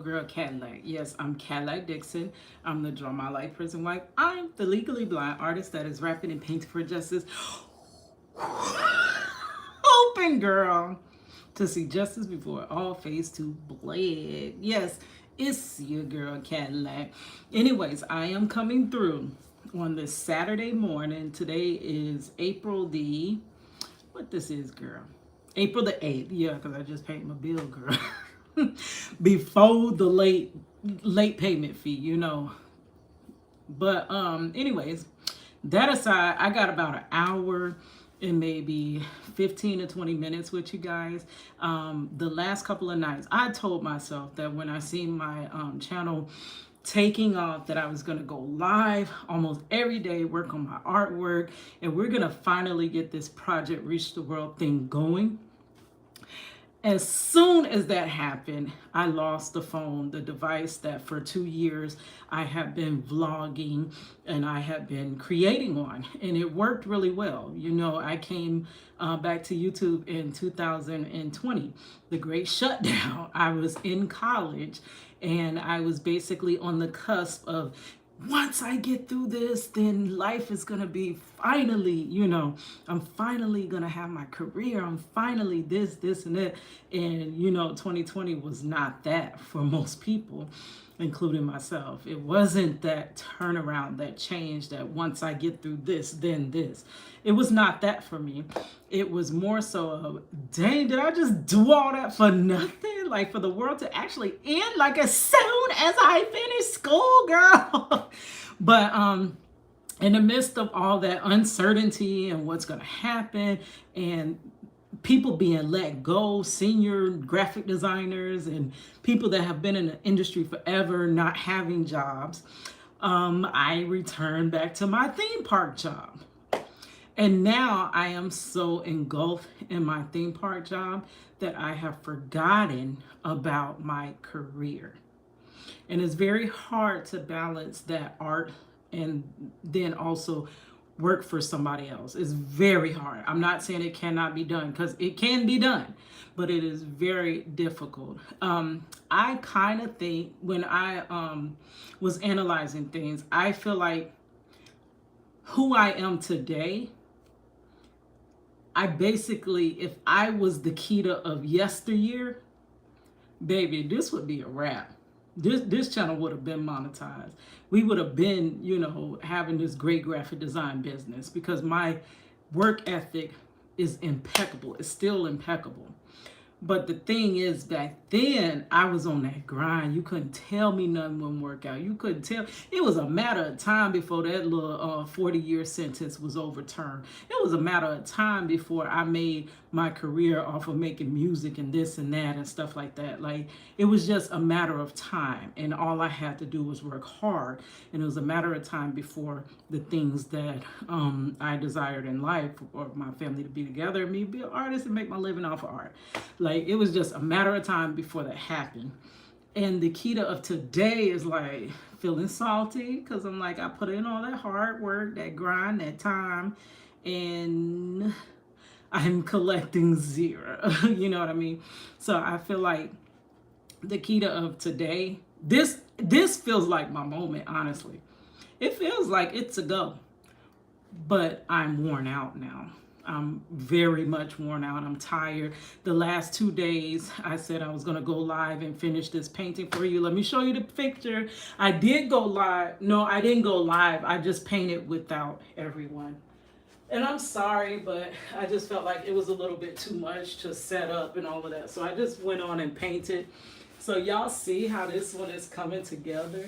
Girl Cadillac. Yes, I'm Cadillac Dixon. I'm the Draw My Life Prison Wife. I'm the legally blind artist that is rapping and painting for justice. Hoping, girl, to see justice before all face to bled. Yes, it's your girl Cadillac. Anyways, I am coming through on this Saturday morning. Today is April the what this is, girl? April the 8th. Yeah, because I just paid my bill, girl. Before the late payment fee. But anyways, that aside, I got about an hour and maybe 15 to 20 minutes with you guys. The last couple of nights, I told myself that when I seen my channel taking off, that I was going to go live almost every day, work on my artwork, and we're going to finally get this Project Reach the World thing going. As soon as that happened, I lost the phone, the device that for 2 years I have been vlogging and I have been creating on, and it worked really well. I came back to YouTube in 2020, the great shutdown. I was in college and I was basically on the cusp of, once I get through this, then life is going to be finally, I'm finally going to have my career. I'm finally this, and that. And, 2020 was not that for most people, including myself. It wasn't that turnaround, that change, that once I get through this, then this. It was not that for me. It was more so of, dang, did I just do all that for nothing? Like, for the world to actually end, like, as soon as I finish school, girl. But in the midst of all that uncertainty and what's going to happen, and people being let go, senior graphic designers and people that have been in the industry forever not having jobs, I returned back to my theme park job. And now I am so engulfed in my theme park job that I have forgotten about my career. And it's very hard to balance that art and then also work for somebody else. It's very hard. I'm not saying it cannot be done, because it can be done, but it is very difficult. I kind of think when I was analyzing things, I feel like who I am today, I basically, if I was the Keita of yesteryear, baby, this would be a wrap. This channel would have been monetized. We would have been, having this great graphic design business, because my work ethic is impeccable. It's still impeccable. But the thing is, back then, I was on that grind. You couldn't tell me nothing wouldn't work out. You couldn't tell. It was a matter of time before that little 40-year sentence was overturned. It was a matter of time before I made my career off of making music and this and that and stuff like that. Like, it was just a matter of time. And all I had to do was work hard. And it was a matter of time before the things that I desired in life, or my family to be together, me be an artist and make my living off of art. Like, it was just a matter of time before that happened. And the Keita of today is like feeling salty, because I'm like, I put in all that hard work, that grind, that time, and I'm collecting zero. You know what I mean? So I feel like the Keita of today, this feels like my moment, honestly. It feels like it's a go. But I'm worn out now. I'm very much worn out. I'm tired. The last 2 days, I said I was going to go live and finish this painting for you. Let me show you the picture. I did go live. No, I didn't go live. I just painted without everyone. And I'm sorry, but I just felt like it was a little bit too much to set up and all of that. So I just went on and painted. So y'all see how this one is coming together.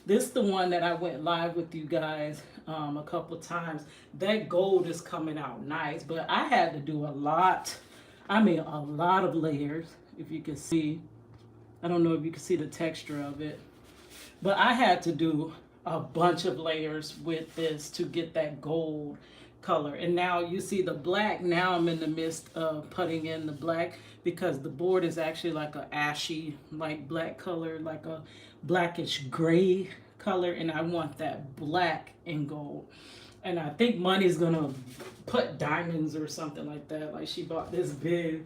This is the one that I went live with you guys a couple times. That gold is coming out nice, but I had to do a lot. I mean, a lot of layers, if you can see. I don't know if you can see the texture of it, but I had to do a bunch of layers with this to get that gold color. And now you see the black. Now I'm in the midst of putting in the black, because the board is actually like a ashy, like black color, like a blackish gray color, and I want that black and gold. And I think Money's gonna put diamonds or something like that. Like, she bought this big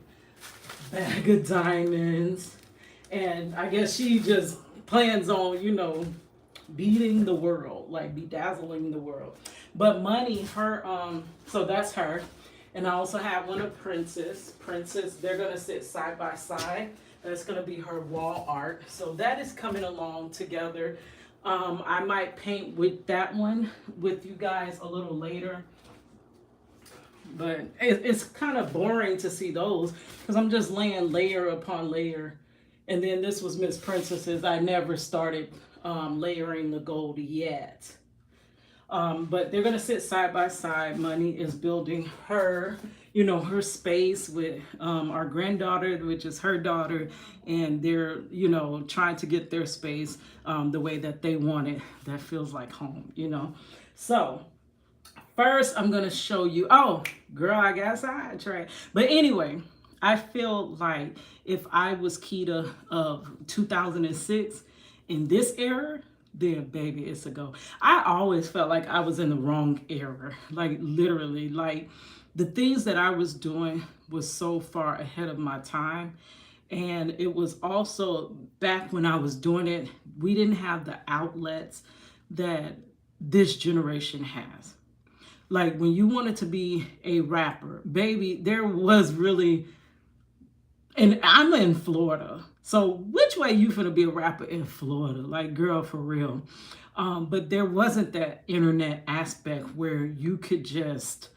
bag of diamonds, And I guess she just plans on, beating the world, like bedazzling the world. But Money, her, so that's her. And I also have one of Princess. Princess, they're gonna sit side by side. That's gonna be her wall art. So that is coming along together. I might paint with that one with you guys a little later. But it's kind of boring to see those because I'm just laying layer upon layer. And then this was Miss Princess's. I never started layering the gold yet. But they're gonna sit side by side. Money is building her, her space with our granddaughter, which is her daughter, and they're, trying to get their space the way that they want it. That feels like home. So first, I'm gonna show you. Oh, girl, I got sidetracked. But anyway, I feel like if I was Keita of 2006 in this era, then baby, it's a go. I always felt like I was in the wrong era, like literally, like the things that I was doing was so far ahead of my time. And it was also back when I was doing it, we didn't have the outlets that this generation has. Like when you wanted to be a rapper, baby, there was really, and I'm in Florida. So which way you finna be a rapper in Florida? Like, girl, for real. But there wasn't that internet aspect where you could just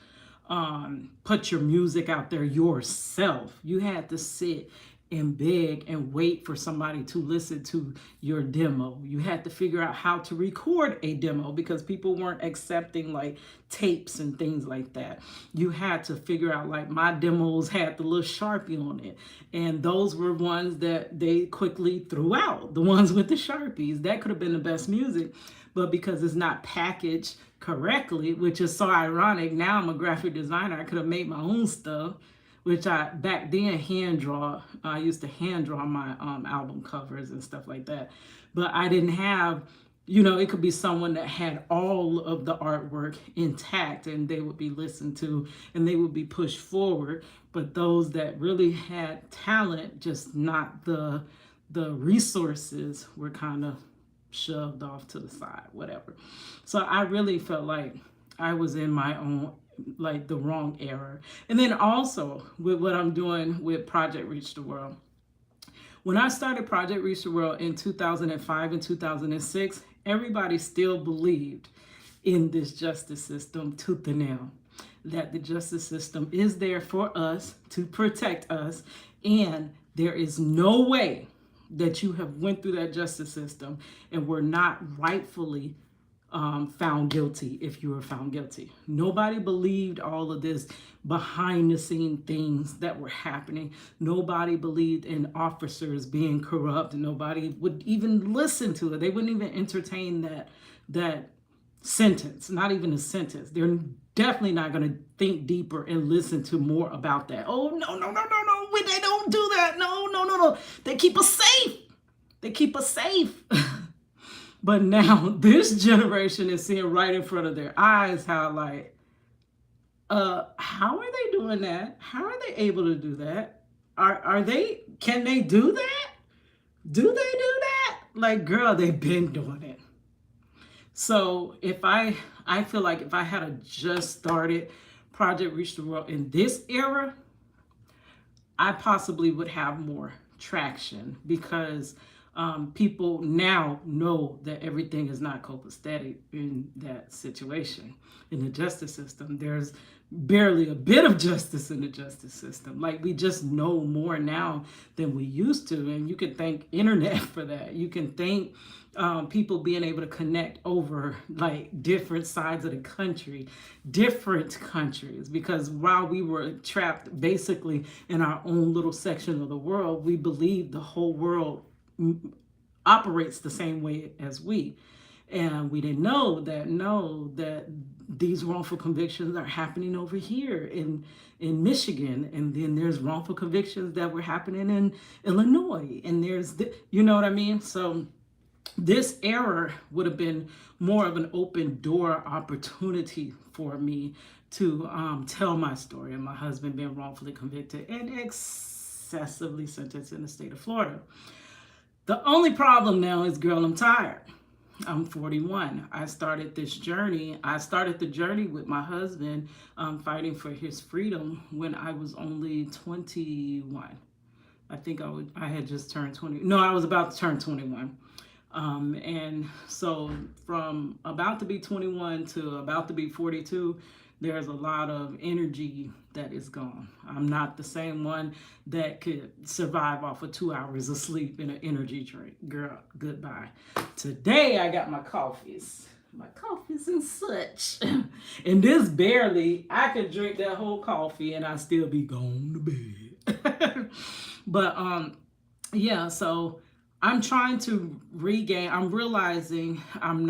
put your music out there yourself. You had to sit and beg and wait for somebody to listen to your demo. You had to figure out how to record a demo because people weren't accepting like tapes and things like that. You had to figure out, like, my demos had the little Sharpie on it, and those were ones that they quickly threw out. The ones with the Sharpies, that could have been the best music, but because it's not packaged correctly, which is so ironic. Now I'm a graphic designer. I could have made my own stuff, which I back then hand draw. I used to hand draw my album covers and stuff like that. But I didn't have, it could be someone that had all of the artwork intact and they would be listened to and they would be pushed forward. But those that really had talent, just not the resources, were kind of shoved off to the side, whatever. So I really felt like I was in my own, like, the wrong era. And then also with what I'm doing with Project Reach the World. When I started Project Reach the World in 2005 and 2006, everybody still believed in this justice system tooth and nail. That the justice system is there for us to protect us, and there is no way that you have went through that justice system and were not rightfully found guilty if you were found guilty. Nobody believed all of this behind the scene things that were happening. Nobody believed in officers being corrupt. Nobody would even listen to it. They wouldn't even entertain that sentence, not even a sentence. They're definitely not going to think deeper and listen to more about that. Oh, no. They don't do that. No. They keep us safe. They keep us safe. But now this generation is seeing right in front of their eyes how, like, how are they doing that? How are they able to do that? Can they do that? Do they do that? Like, girl, they've been doing it. So I feel like if I had just started Project Reach the World in this era, I possibly would have more traction because people now know that everything is not copacetic in that situation. In the justice system, there's barely a bit of justice in the justice system. Like, we just know more now than we used to. And you can thank internet for that. You can thank people being able to connect over, like, different sides of the country, different countries. Because while we were trapped basically in our own little section of the world, we believed the whole world operates the same way as we. And we didn't know that these wrongful convictions are happening over here in Michigan, and then there's wrongful convictions that were happening in Illinois, and there's you know what I mean. So this era would have been more of an open door opportunity for me to tell my story of my husband being wrongfully convicted and excessively sentenced in the state of Florida. The only problem now is, girl, I'm tired. I'm 41. I started this journey. I started the journey with my husband, fighting for his freedom when I was only 21. I think I had just turned 20. No, I was about to turn 21. And so from about to be 21 to about to be 42, there's a lot of energy that is gone. I'm not the same one that could survive off of 2 hours of sleep in an energy drink. Girl, goodbye. Today I got my coffees. My coffees and such. And this barely, I could drink that whole coffee and I still be going to bed. But yeah, so I'm trying to regain. I'm realizing I'm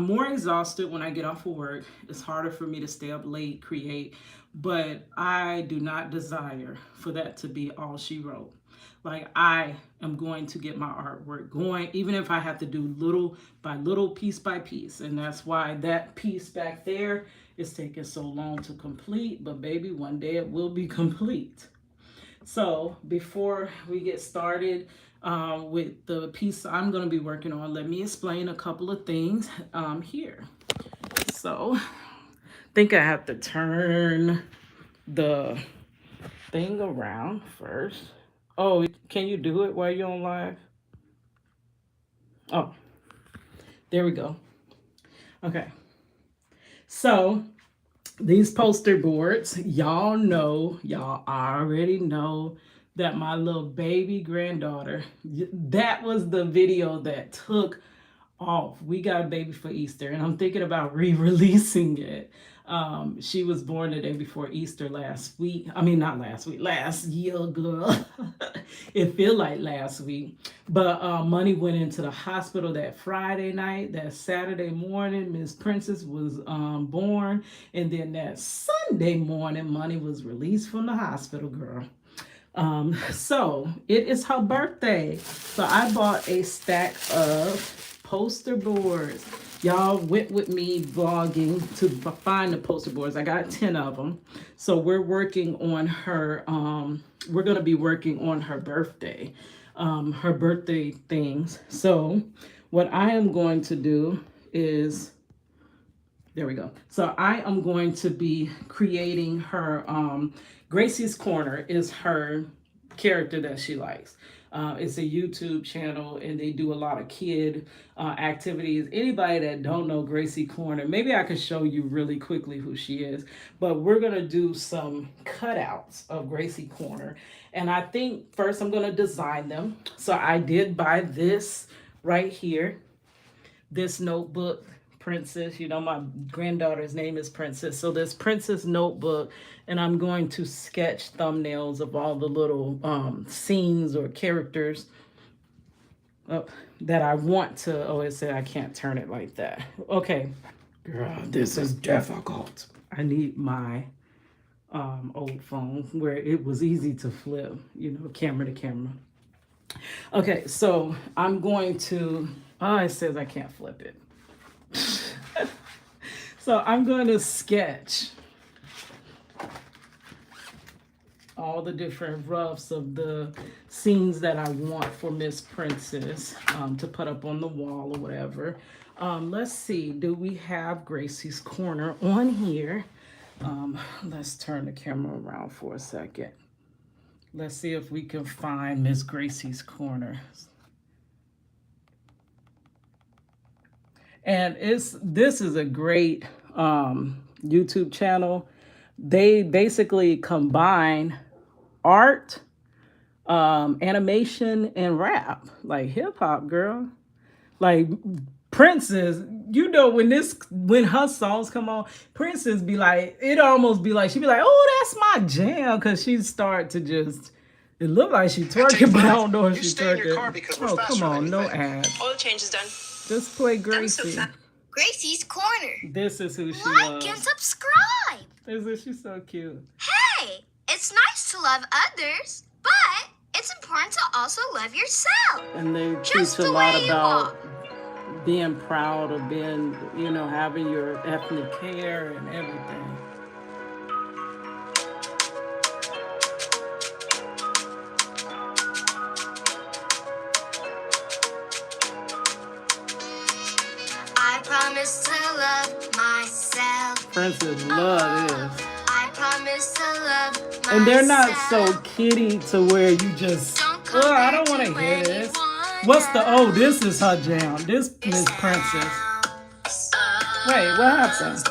more exhausted when I get off of work. It's harder for me to stay up late, create, but I do not desire for that to be all she wrote. Like, I am going to get my artwork going, even if I have to do little by little, piece by piece. And that's why that piece back there is taking so long to complete. But baby, one day it will be complete. So before we get started with the piece I'm going to be working on, let me explain a couple of things here. So I think I have to turn the thing around first. Oh, can you do it while you're on live? Oh, there we go. Okay. So these poster boards, y'all already know that my little baby granddaughter, that was the video that took off. We got a baby for Easter, and I'm thinking about re-releasing it. She was born the day before Easter last week. I mean, not last week, last year, girl. It feel like last week. But Money went into the hospital that Friday night. That Saturday morning, Miss Princess was born. And then that Sunday morning, Money was released from the hospital, girl. So it is her birthday. So I bought a stack of poster boards. Y'all went with me vlogging to find the poster boards. I got 10 of them. So we're working on her, we're going to be working on her birthday things. So what I am going to do is, there we go. So I am going to be creating her, Gracie's Corner is her character that she likes. It's a YouTube channel, and they do a lot of kid activities. Anybody that don't know Gracie Corner, maybe I could show you really quickly who she is. But we're going to do some cutouts of Gracie Corner. And I think first I'm going to design them. So I did buy this right here, this notebook. Princess, you know, my granddaughter's name is Princess. So this Princess notebook, and I'm going to sketch thumbnails of all the little scenes or characters that I want to. Oh, it said I can't turn it like that. Okay, girl, this is difficult. I need my old phone where it was easy to flip, you know, camera to camera. Okay, so I'm going to, it says I can't flip it. So I'm going to sketch all the different roughs of the scenes that I want for Miss Princess to put up on the wall or whatever. Let's see, do we have Gracie's Corner on here? Let's turn the camera around for a second. Let's see if we can find Miss Gracie's Corner. And this is a great YouTube channel. They basically combine art, animation, and rap, like hip hop, girl. Like Princess, you know, when her songs come on, Princess be like, it almost be like, she be like, oh, that's my jam, because she start to just, it look like she twerking, but I don't know if she twerking. Oh, come on, no ads. Oil change is done. Just play Gracie. Gracie's Corner. This is who she Like and subscribe. She's so cute. Hey, it's nice to love others, but it's important to also love yourself. And they Just teach a the lot way you about are. being proud of being, you know, having your ethnic hair and everything. promise to love myself. Princess love this. I promise to love myself. And they're not so kiddie to where you just, oh, I don't want to hear this. What's the, oh, this is her jam. This Miss Princess. Wait, what happened?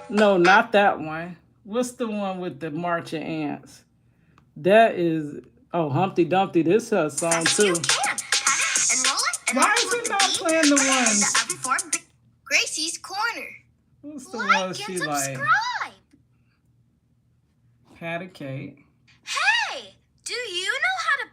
No, not that one. What's the one with the marching ants? That is, oh, Humpty Dumpty. This is her song too. Why is it not playing the one? Gracie's Corner. What's the one she like? Subscribe. Patty Cake. Hey, do you know how to?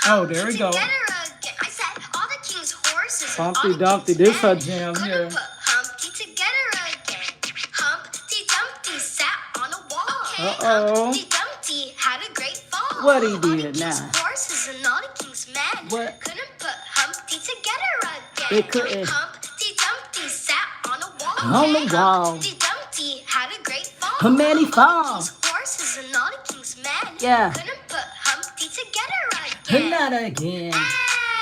Oh, there we go. I said all the king's horses. Humpty Dumpty. This her jam here. Put Humpty together again. Humpty Dumpty sat on a wall. Uh-oh. Humpty Dumpty had a great fall. What he All the did king's now? horses and all the king's men What? couldn't put Humpty together again. They couldn't. Humpty Dumpty sat on a wall. On the wall. Humpty Dumpty had a great fall. How many fall? All the king's horses and all the king's men Yeah. couldn't put Humpty together But again. not again.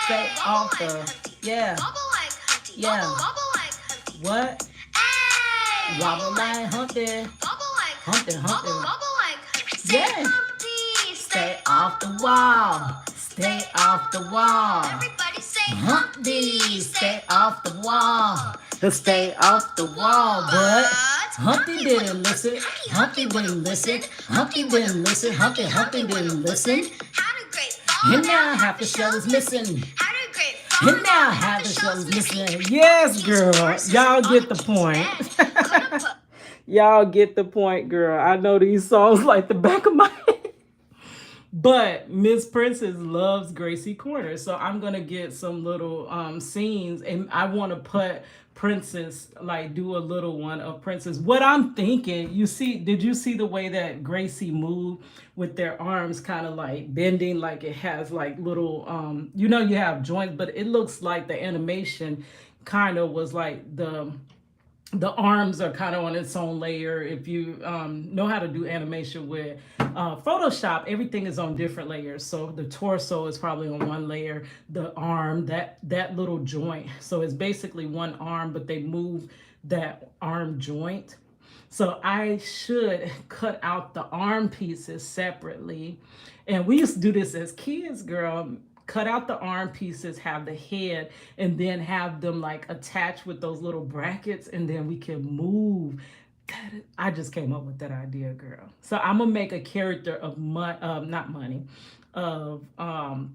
Stay Hey, off wobble the, like Humpty. yeah. Wobble like Humpty. Yeah. Wobble like Humpty. What? Hey, Wobble like Humpty. Wobble like Humpty, Humpty. Wobble like Humpty. Say Yeah. Humpty. Stay off the wall. Stay off the wall. Everybody say Humpty, stay off the wall. Stay off the wall, but Humpty didn't listen. Humpty didn't listen. Humpty didn't listen. Humpty didn't listen. Had a great fall. And now half the show is missing. Had a great fall. And now half the show is missing. Yes, girl. Y'all get the point. Y'all get the point, girl. I know these songs like the back of my head. But Miss Princess loves Gracie Corner. So I'm going to get some little scenes. And I want to put Princess, like do a little one of Princess. What I'm thinking, you see, did you see the way that Gracie moved with their arms kind of like bending? Like it has like little, you know, you have joints, but it looks like the animation kind of was like the arms are kind of on its own layer. If you know how to do animation with Photoshop, everything is on different layers. So the torso is probably on one layer, the arm, that little joint. So it's basically one arm, but they move that arm joint. So I should cut out the arm pieces separately. And we used to do this as kids, girl. Cut out the arm pieces, have the head, and then have them like attached with those little brackets, and then we can move. I just came up with that idea, girl. So I'm gonna make a character of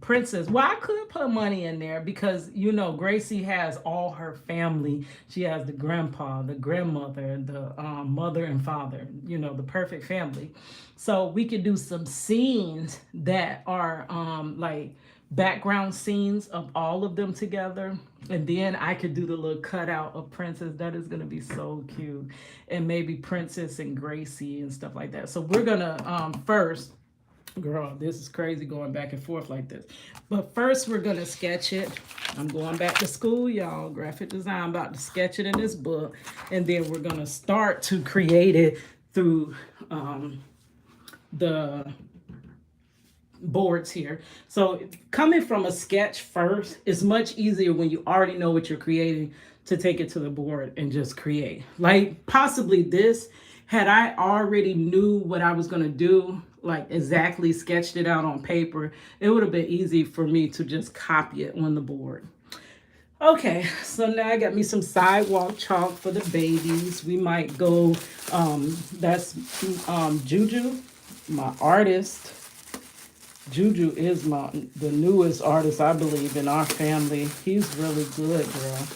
Princess. Well, I could put Money in there because, you know, Gracie has all her family. She has the grandpa, the grandmother, the mother and father, you know, the perfect family. So we could do some scenes that are like background scenes of all of them together, and then I could do the little cutout of Princess. That is going to be so cute. And maybe Princess and Gracie and stuff like that. So we're gonna first, girl, this is crazy going back and forth like this, but first we're gonna sketch it. I'm going back to school, y'all, graphic design. I'm about to sketch it in this book, and then we're gonna start to create it through the boards here. So coming from a sketch first is much easier when you already know what you're creating to take it to the board and just create. Like possibly this, had I already knew what I was going to do, like exactly sketched it out on paper, it would have been easy for me to just copy it on the board. Okay, so now I got me some sidewalk chalk for the babies. We might go, that's Juju, my artist. Juju is the newest artist, I believe, in our family. He's really good, girl.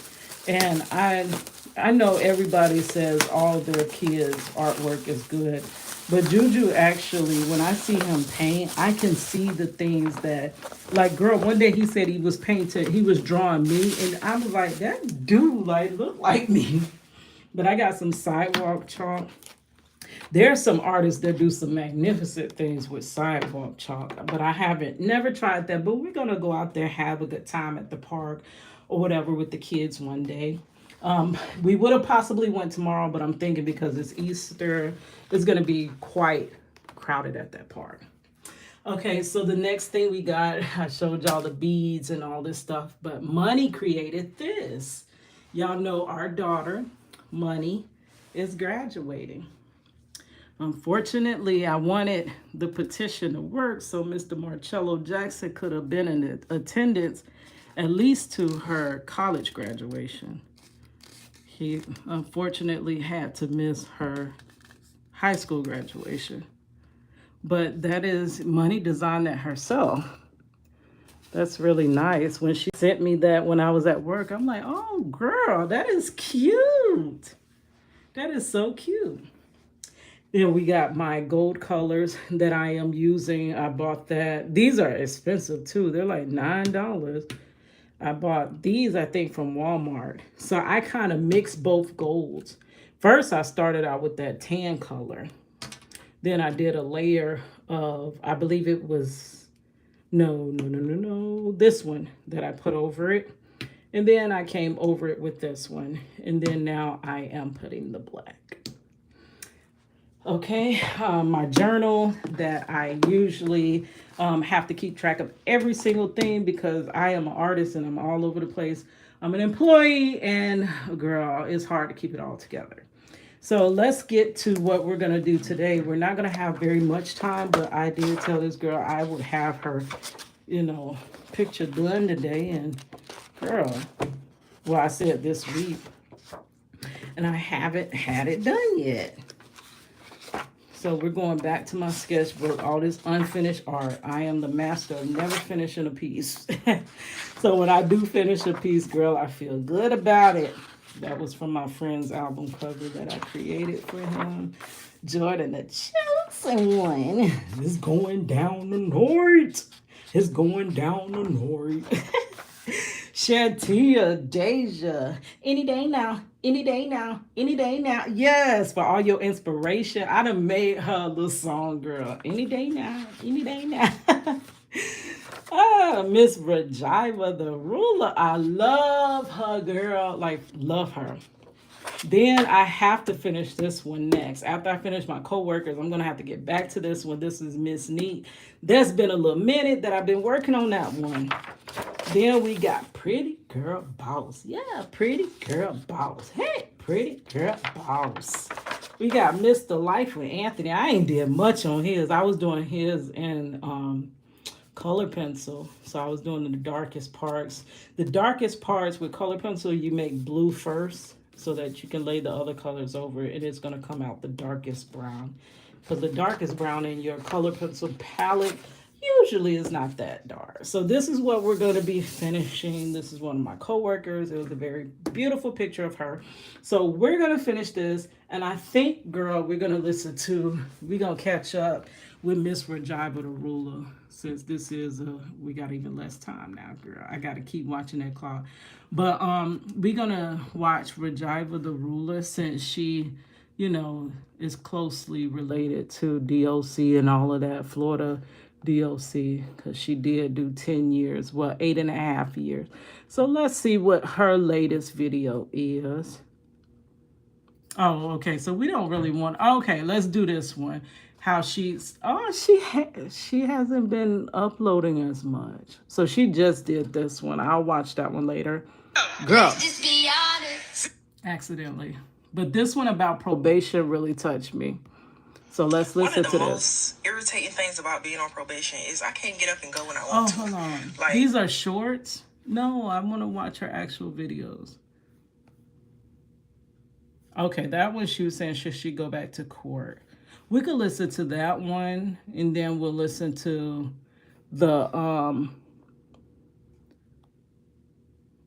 And I know everybody says all their kids' artwork is good, but Juju actually, when I see him paint, I can see the things that, like, girl, one day he said he was drawing me, and I was like, that dude, like, look like me. But I got some sidewalk chalk. There are some artists that do some magnificent things with sidewalk chalk, but I never tried that. But we're gonna go out there, have a good time at the park or whatever with the kids one day. We would have possibly went tomorrow, but I'm thinking because it's Easter, it's gonna be quite crowded at that park. Okay, so the next thing we got, I showed y'all the beads and all this stuff, but Money created this. Y'all know our daughter, Money, is graduating. Unfortunately, I wanted the petition to work so Mr. Marcello Jackson could have been in attendance at least to her college graduation. He unfortunately had to miss her high school graduation. But that is, Money designed that herself. That's really nice. When she sent me that when I was at work, I'm like, oh, girl, that is cute. That is so cute. Then we got my gold colors that I am using. I bought that. These are expensive too. They're like $9. I bought these, I think, from Walmart. So I kind of mixed both golds. First, I started out with that tan color. Then I did a layer of, I believe it was, no, this one that I put over it. And then I came over it with this one. And then now I am putting the black. Okay, my journal that I usually have to keep track of every single thing because I am an artist and I'm all over the place. I'm an employee and girl, it's hard to keep it all together. So let's get to what we're going to do today. We're not going to have very much time, but I did tell this girl I would have her, picture done today. And girl, well, I said this week, and I haven't had it done yet. So we're going back to my sketchbook, all this unfinished art. I am the master of never finishing a piece. So when I do finish a piece, girl, I feel good about it. That was from my friend's album cover that I created for him. Jordan the chosen one. It's going down the north. It's going down the north. Shantia, Deja, any day now, any day now, any day now. Yes, for all your inspiration. I done made her a little song, girl. Any day now, any day now. Miss Rajiva, the ruler. I love her, girl. Like, love her. Then I have to finish this one next. After I finish my coworkers, I'm going to have to get back to this one. This is Miss Neat. There's been a little minute that I've been working on that one. Then we got Pretty Girl Boss. Yeah, Pretty Girl Boss. Hey, Pretty Girl Boss. We got Mr. Life with Anthony. I ain't did much on his. I was doing his in color pencil. So I was doing the darkest parts. The darkest parts with color pencil, you make blue first so that you can lay the other colors over it. It's going to come out the darkest brown. Because the darkest brown in your color pencil palette usually is not that dark. So this is what we're going to be finishing. This is one of my coworkers. It was a very beautiful picture of her. So we're going to finish this. And I think, girl, we're going to catch up with Miss Rajiva the ruler. Since this is, we got even less time now, girl. I got to keep watching that clock. But we're going to watch Rajiva the ruler since she, is closely related to DOC and all of that, Florida DOC, because she did do 10 years, 8.5 years. So let's see what her latest video is. Oh, okay. So we don't really want, okay, let's do this one. How she hasn't been uploading as much. So she just did this one. I'll watch that one later. Girl. Let's just be honest. Accidentally. But this one about probation really touched me. So let's listen to this. One of the most irritating things about being on probation is I can't get up and go when I want to. Oh, hold on. These are shorts? No, I want to watch her actual videos. Okay, that one she was saying, should she go back to court? We could listen to that one, and then we'll listen to the,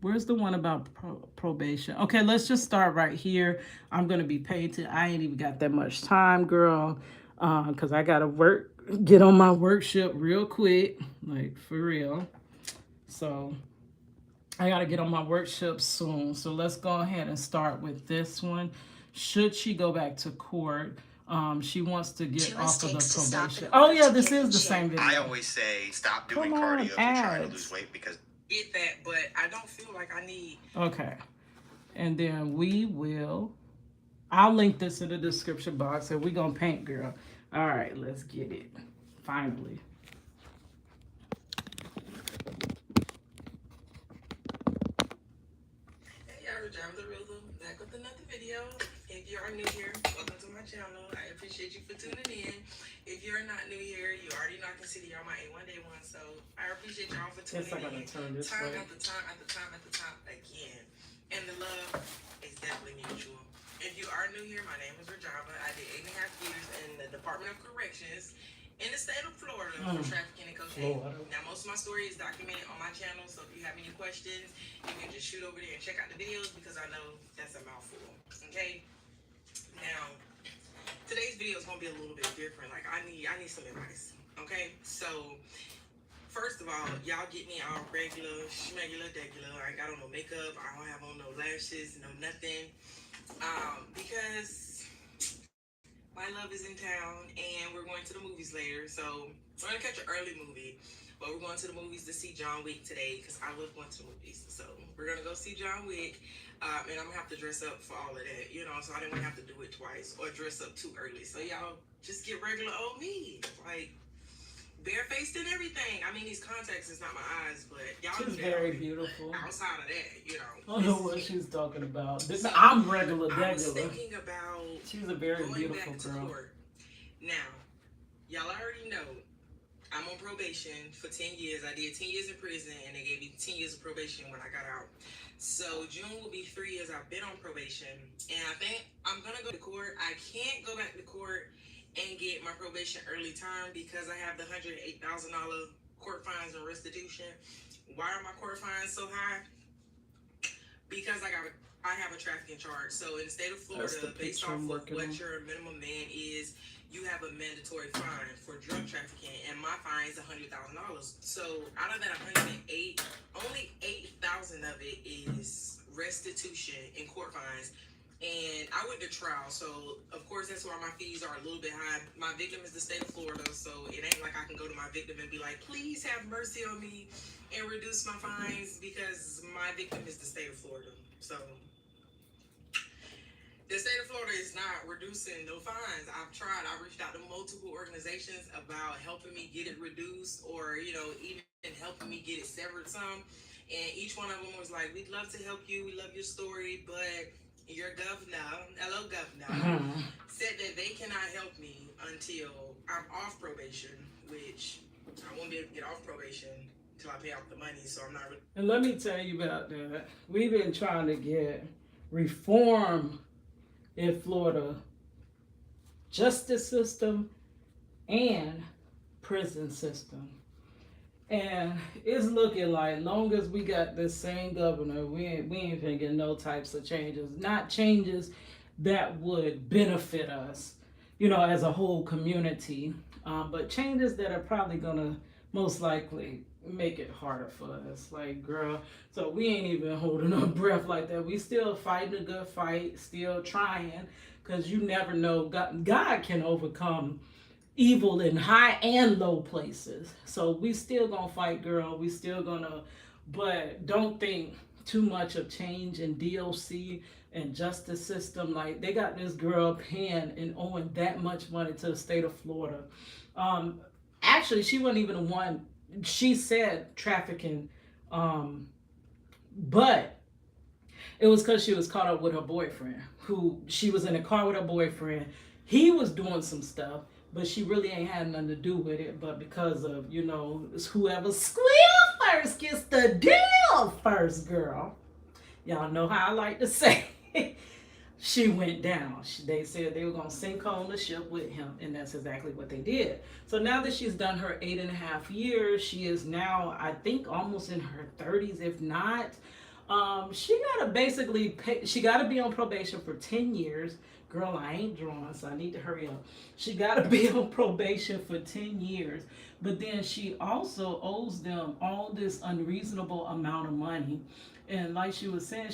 where's the one about probation? Okay, let's just start right here. I'm going to be paid to, I ain't even got that much time, girl, because I got to get on my workshop real quick, like for real. So I got to get on my workshop soon. So let's go ahead and start with this one. Should she go back to court? She wants to get off of the probation. Oh, yeah, this is the same video. I always say stop doing cardio if you're trying to lose weight because... Get that, but I don't feel like I need... Okay. And then I'll link this in the description box, and we're going to paint, girl. All right, let's get it. Finally. Rajama the Rhythm, back with another video. If you are new here, welcome to my channel. I appreciate you for tuning in. If you're not new here, you already know I consider y'all my A1 Day 1, so I appreciate y'all for tuning in. Time after time again. And the love is definitely mutual. If you are new here, my name is Rajama. I did 8.5 years in the Department of Corrections in the state of Florida for trafficking and cocaine. Now, most of my story is documented on my channel, so if you have any questions, you can just shoot over there and check out the videos because I know that's a mouthful. Okay? Now, today's video is gonna be a little bit different. Like, I need some advice. Okay? So, first of all, y'all get me all regular, schmegular, degular. I ain't got on no makeup. I don't have on no lashes, no nothing. Because my love is in town and we're going to the movies later. So we're gonna catch an early movie, but we're going to the movies to see John Wick today because I love going to the movies. So we're gonna go see John Wick, and I'm gonna have to dress up for all of that, you know, so I didn't want to have to do it twice or dress up too early. So y'all just get regular old me, like barefaced and everything. I mean, these contacts is not my eyes, but y'all. She's very beautiful. Outside of that, you know. I don't know what she's talking about. I'm regular, I was regular. thinking about. She's a very beautiful back to girl. Court. Now, y'all already know I'm on probation for 10 years. I did 10 years in prison, and they gave me 10 years of probation when I got out. So June will be 3 years I've been on probation, and I think I'm gonna go to court. I can't go back to court and get my probation early term because I have the $108,000 court fines and restitution. Why are my court fines so high? Because I have a trafficking charge. So in the state of Florida, based off of what your minimum ban is, you have a mandatory fine for drug trafficking, and my fine is $100,000. So out of that 108, only 8,000 of it is restitution and court fines. And I went to trial, so of course that's why my fees are a little bit high. My victim is the state of Florida, so it ain't like I can go to my victim and be like, please have mercy on me and reduce my fines, because my victim is the state of Florida. So the state of Florida is not reducing no fines. I've tried. I reached out to multiple organizations about helping me get it reduced, or, you know, even helping me get it severed some. And each one of them was like, we'd love to help you. We love your story, but your governor, hello governor, said that they cannot help me until I'm off probation, which I won't be able to get off probation until I pay off the money, so I'm not really. And let me tell you about that. We've been trying to get reform in Florida justice system and prison system. And it's looking like, long as we got this same governor, we ain't finna get no types of changes. Not changes that would benefit us, you know, as a whole community, but changes that are probably gonna most likely make it harder for us. Like, girl, so we ain't even holding our breath like that. We still fighting a good fight, still trying, because you never know. God can overcome evil in high and low places. So we still gonna fight, girl. We still gonna, but don't think too much of change in DOC and justice system. Like, they got this girl paying and owing that much money to the state of Florida. Actually, she wasn't even the one. She said trafficking, but it was because she was caught up with her boyfriend, who she was in a car with her boyfriend. He was doing some stuff, but she really ain't had nothing to do with it. But because of, you know, whoever squeal first gets the deal first, girl. Y'all know how I like to say. She went down. They said they were going to sink her on the ship with him, and that's exactly what they did. So now that she's done her 8.5 years, she is now, I think, almost in her 30s, if not. She got to basically pay, she got to be on probation for 10 years. Girl, I ain't drawing, so I need to hurry up. She got to be on probation for 10 years. But then she also owes them all this unreasonable amount of money. And like she was saying,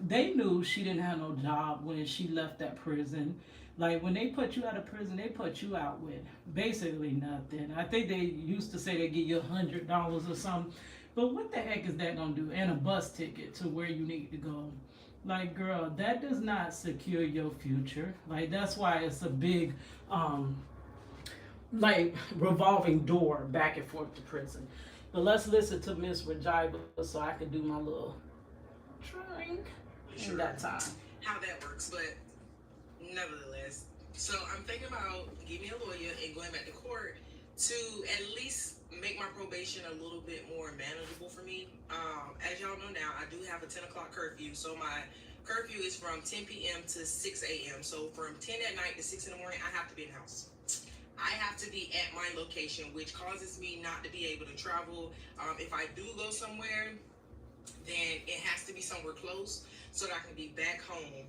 they knew she didn't have no job when she left that prison. Like, when they put you out of prison, they put you out with basically nothing. I think they used to say they give you $100 or something. But what the heck is that going to do? And a bus ticket to where you need to go. Like, girl, that does not secure your future. Like, that's why it's a big, like, revolving door back and forth to prison. But let's listen to Miss Rajama so I can do my little drink. sure in that time. how that works, but nevertheless. So I'm thinking about getting a lawyer and going back to court to at least make my probation a little bit more manageable for me. As y'all know now, I do have a 10 o'clock curfew, so my curfew is from 10 p.m. to 6 a.m. So from 10 at night to 6 in the morning, I have to be in the house. I have to be at my location, which causes me not to be able to travel. If I do go somewhere, then it has to be somewhere close so that I can be back home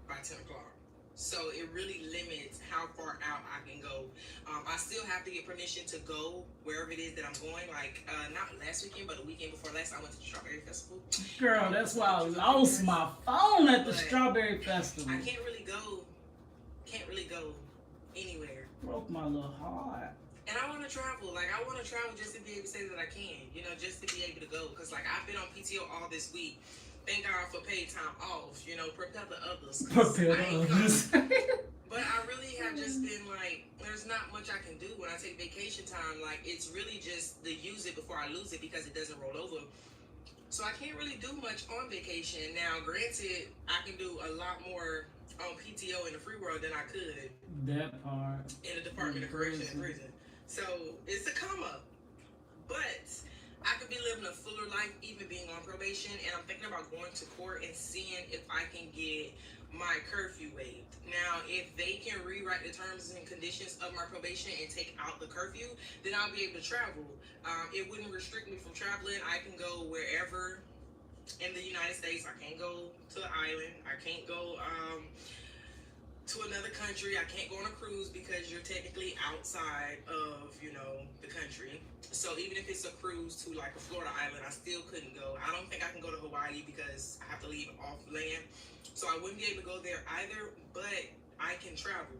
by 10 o'clock. So it really limits how far out I can go. I still have to get permission to go wherever it is that I'm going. Like, not last weekend, but the weekend before last, I went to the Strawberry Festival. Girl, that's why I lost my phone at the Strawberry Festival. I can't really go anywhere. Broke my little heart. And I want to travel. Like, I want to travel just to be able to say that I can, you know, just to be able to go. Because, like, I've been on PTO all this week. Thank God for paid time off, you know, prepare the others. Prepare the others. But I really have just been like, there's not much I can do when I take vacation time. Like, it's really just to use it before I lose it because it doesn't roll over. So I can't really do much on vacation. Now, granted, I can do a lot more on PTO in the free world than I could That part. in the Department of Correction and Prison. So it's a come up. But I could be living a fuller life even being on probation, and I'm thinking about going to court and seeing if I can get my curfew waived. Now, if they can rewrite the terms and conditions of my probation and take out the curfew, then I'll be able to travel. It wouldn't restrict me from traveling. I can go wherever in the United States. I can't go to the island. I can't go to another country. I can't go on a cruise because you're technically outside of, you know, the country. So even if it's a cruise to like a Florida island, I still couldn't go. I don't think I can go to Hawaii because I have to leave off land. So I wouldn't be able to go there either, but I can travel.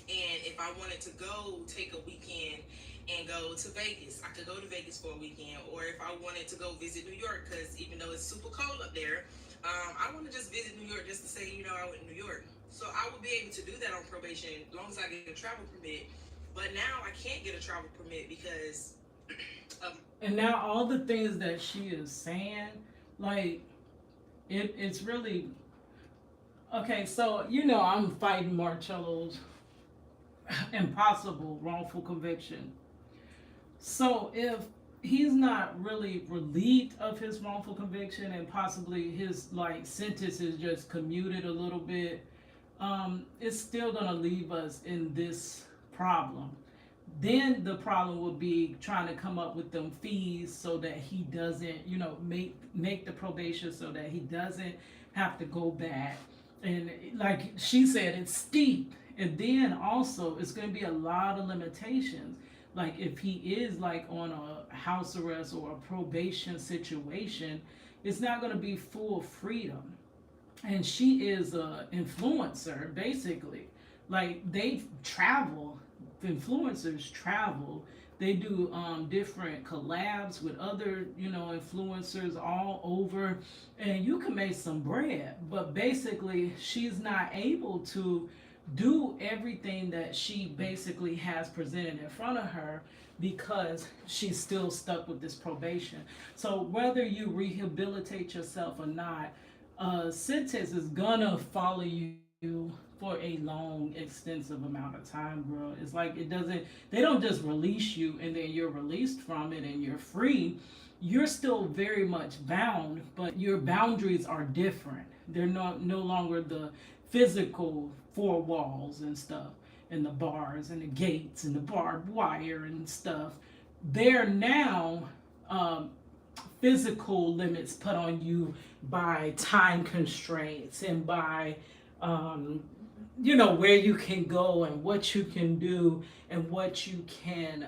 And if I wanted to go take a weekend and go to Vegas, I could go to Vegas for a weekend. Or if I wanted to go visit New York, because even though it's super cold up there, I want to just visit New York just to say, you know, I went to New York. So I would be able to do that on probation as long as I get a travel permit. But now I can't get a travel permit because and now all the things that she is saying, like, it's really okay. So you know, I'm fighting Marcello's impossible wrongful conviction. So if he's not really relieved of his wrongful conviction and possibly his like sentence is just commuted a little bit, it's still gonna leave us in this problem. Then the problem will be trying to come up with them fees so that he doesn't, you know, make the probation so that he doesn't have to go back. And like she said, it's steep. And then also it's going to be a lot of limitations. Like if he is like on a house arrest or a probation situation, it's not going to be full freedom. And she is an influencer, basically. Like they travel. Influencers travel. They do different collabs with other, you know, influencers all over, and you can make some bread. But basically, she's not able to do everything that she basically has presented in front of her because she's still stuck with this probation. So whether you rehabilitate yourself or not, sentence is gonna follow you for a long, extensive amount of time, girl. It's like they don't just release you and then you're released from it and you're free. You're still very much bound, but your boundaries are different. They're no longer the physical four walls and stuff, and the bars and the gates and the barbed wire and stuff. They're now physical limits put on you by time constraints and by you know, where you can go and what you can do and what you can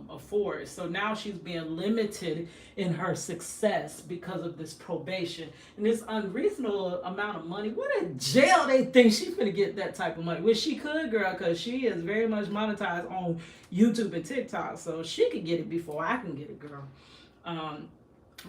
afford. So now she's being limited in her success because of this probation and this unreasonable amount of money. What a jail they think she's gonna get that type of money, which she could, girl, because she is very much monetized on YouTube and TikTok, so she could get it before I can get it, girl.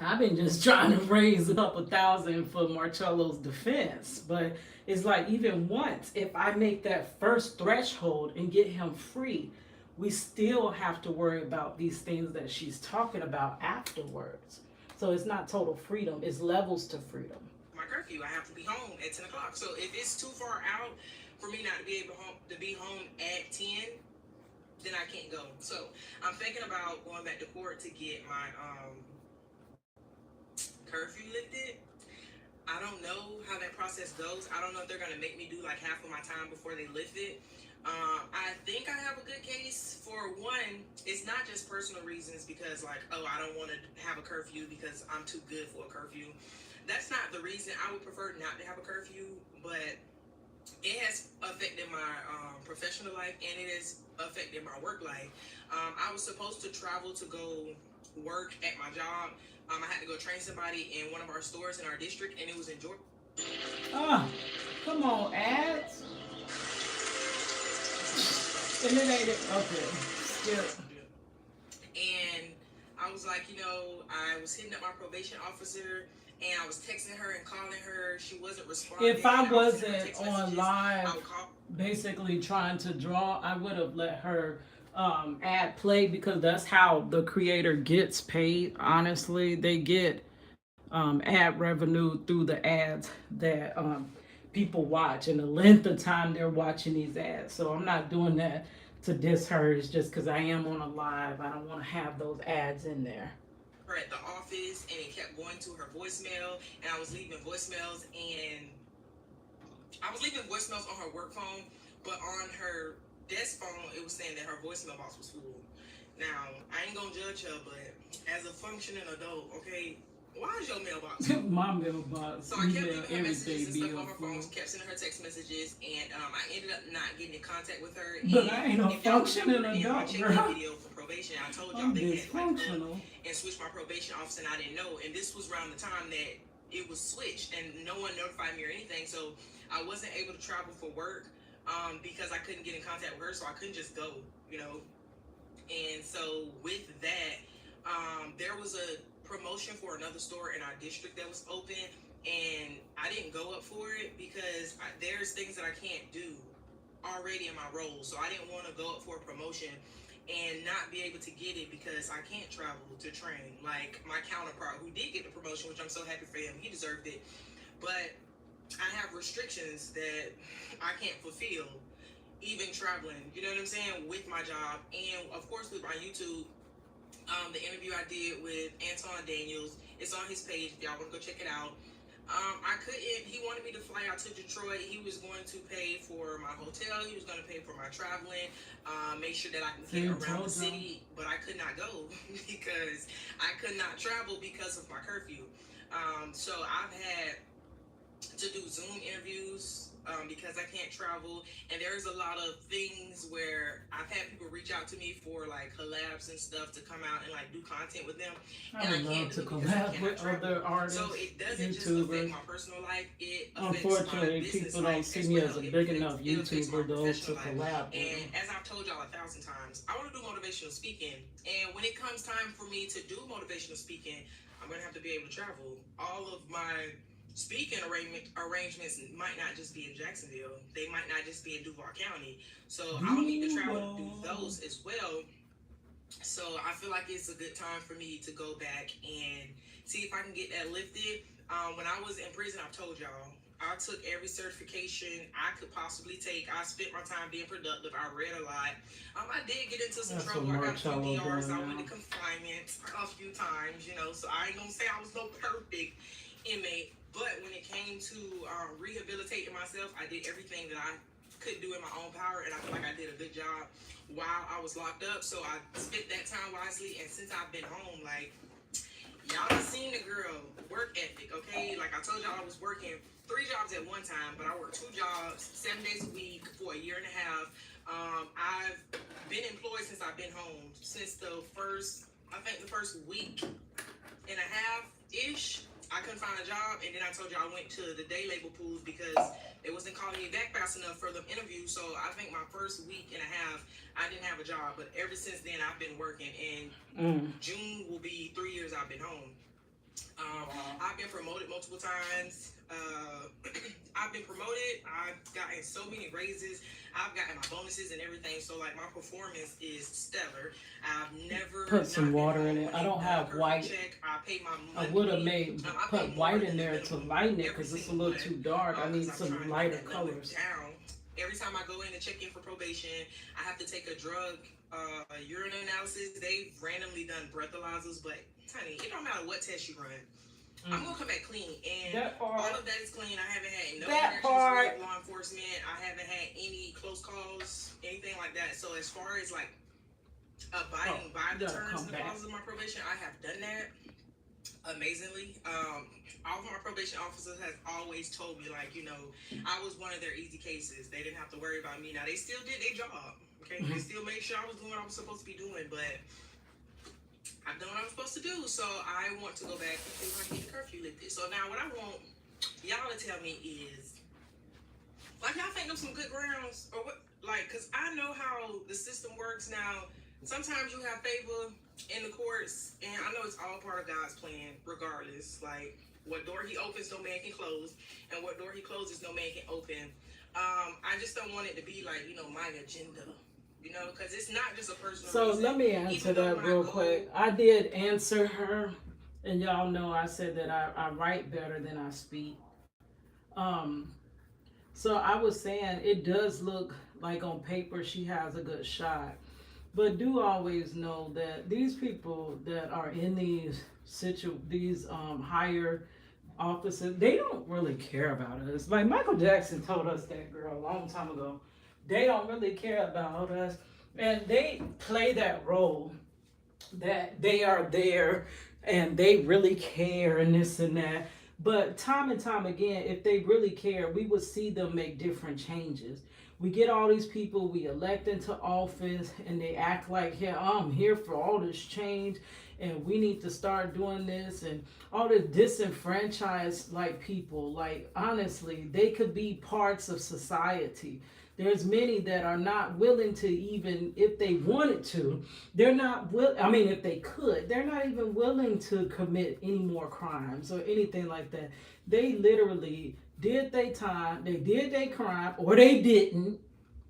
I've been just trying to raise a couple thousand for Marcello's defense, but it's like even once, if I make that first threshold and get him free, we still have to worry about these things that she's talking about afterwards. So it's not total freedom, it's levels to freedom. my curfew. curfew. I have to be home at 10 o'clock. So if it's too far out for me not to be able to be home at 10, then I can't go. So I'm thinking about going back to court to get my curfew lifted. I don't know how that process goes. I don't know if they're gonna make me do like half of my time before they lift it. I think I have a good case. For one, it's not just personal reasons because like, oh, I don't want to have a curfew because I'm too good for a curfew. That's not the reason. I would prefer not to have a curfew, but it has affected my professional life and it has affected my work life. I was supposed to travel to go work at my job. I had to go train somebody in one of our stores in our district, and it was in Georgia. Oh, come on, ads. And it ain't it. Okay. Skip. And I was like, you know, I was hitting up my probation officer, and I was texting her and calling her. She wasn't responding. If I wasn't text on messages. live, basically trying to draw, I would have let her ad play because that's how the creator gets paid. Honestly, they get ad revenue through the ads that people watch and the length of time they're watching these ads. So I'm not doing that to diss her. It's just because I am on a live. I don't want to have those ads in there. Her at the office, and it kept going to her voicemail, and I was leaving voicemails, and I was leaving voicemails on her work phone, but on her desk phone, it was saying that her voicemail box was full. Now, I ain't gonna judge her, but as a functioning adult, okay, why is your mailbox full? My mailbox. So I kept leaving her messages and stuff be on her phone, full. kept sending her text messages, and I ended up not getting in contact with her. But I ain't no if y'all functioning remember in my adult, check-in girl. video for probation, I told y'all I'm they had like dysfunctional. and switched my probation officer, and I didn't know. And this was around the time that it was switched, and no one notified me or anything. So I wasn't able to travel for work because I couldn't get in contact with her, so I couldn't just go, you know. And so with that, there was a promotion for another store in our district that was open, and I didn't go up for it because there's things that I can't do already in my role. So I didn't want to go up for a promotion and not be able to get it because I can't travel to train like my counterpart who did get the promotion, which I'm so happy for him. He deserved it. But I have restrictions that I can't fulfill even traveling, you know what I'm saying, with my job. And of course with my YouTube, the interview I did with Anton Daniels, it's on his page if y'all want to go check it out. I couldn't, he wanted me to fly out to Detroit. He was going to pay for my hotel. He was going to pay for my traveling, make sure that I can get around the city, but I could not go because I could not travel because of my curfew. So I've had to do Zoom interviews because I can't travel, and there's a lot of things where I've had people reach out to me for like collabs and stuff to come out and like do content with them. I would love to collab with other artists, so it doesn't just YouTubers. affect my personal life, it affects Unfortunately, my business people don't life see as me well. as a It big affects- enough it affects my YouTuber though to professional life. collab with. And as I've told y'all 1,000 times, I want to do motivational speaking. And when it comes time for me to do motivational speaking, I'm going to have to be able to travel. All of my speaking arrangements might not just be in Jacksonville. They might not just be in Duval County. So I'll need to travel to do those as well. So I feel like it's a good time for me to go back and see if I can get that lifted. When I was in prison, I've told y'all, I took every certification I could possibly take. I spent my time being productive. I read a lot. I did get into some trouble. I got a few DRs. I went to confinement a few times, you know, so I ain't gonna say I was no perfect inmate. But when it came to rehabilitating myself, I did everything that I could do in my own power, and I feel like I did a good job while I was locked up. So I spent that time wisely, and since I've been home, like, y'all have seen the girl work ethic, okay? Like I told y'all, I was working 3 jobs at one time, but I worked 2 jobs 7 days a week for a year and a half. I've been employed since I've been home, since the first week and a half ish. I couldn't find a job, and then I told you I went to the day label pools because they wasn't calling me back fast enough for them interviews. So I think my first week and a half, I didn't have a job, but ever since then I've been working, and June will be 3 years I've been home. I've been promoted multiple times. I've been promoted. I've gotten so many raises. I've gotten my bonuses and everything. So like my performance is stellar. I've never Put some water in it. I don't have white pay my I money. would have made I put pay white more in than there the to minimum lighten it every because it's a single little month, too dark. I need 'cause I'm some trying to lighter get that number colors. down. Every time I go in to check in for probation, I have to take a drug urine analysis. They've randomly done breathalyzers, but honey, it don't matter what test you run. I'm gonna come back clean, and That part. all of that is clean. I haven't had no That interactions part. with law enforcement. I haven't had any close calls, anything like that. So as far as like abiding by the gotta terms come and the back. clauses of my probation, I have done that amazingly. All of my probation officers has always told me, like, you know, I was one of their easy cases. They didn't have to worry about me. Now they still did their job. Okay, they still made sure I was doing what I was supposed to be doing, but I've done what I'm supposed to do. So I want to go back and see if I can get the curfew lifted. So now what I want y'all to tell me is, like, y'all think them some good grounds, or what? Like, cause I know how the system works now. Sometimes you have favor in the courts, and I know it's all part of God's plan, regardless. Like, what door he opens, no man can close, and what door he closes, no man can open. I just don't want it to be like, you know, my agenda, you know, because it's not just a personal So reason. let me answer that real quick. I did answer her, and y'all know I said that I write better than I speak. So I was saying it does look like on paper she has a good shot. But do always know that these people that are in these higher offices, they don't really care about us. Like Michael Jackson told us that, girl, a long time ago. They don't really care about us, and they play that role that they are there and they really care and this and that. But time and time again, if they really care, we would see them make different changes. We get all these people we elect into office and they act like, yeah, I'm here for all this change and we need to start doing this, and all this disenfranchised like people. Like, honestly, they could be parts of society. There's many that are not willing to, even if they wanted to, they're not if they could, they're not even willing to commit any more crimes or anything like that. They literally did their time, they did their crime, or they didn't.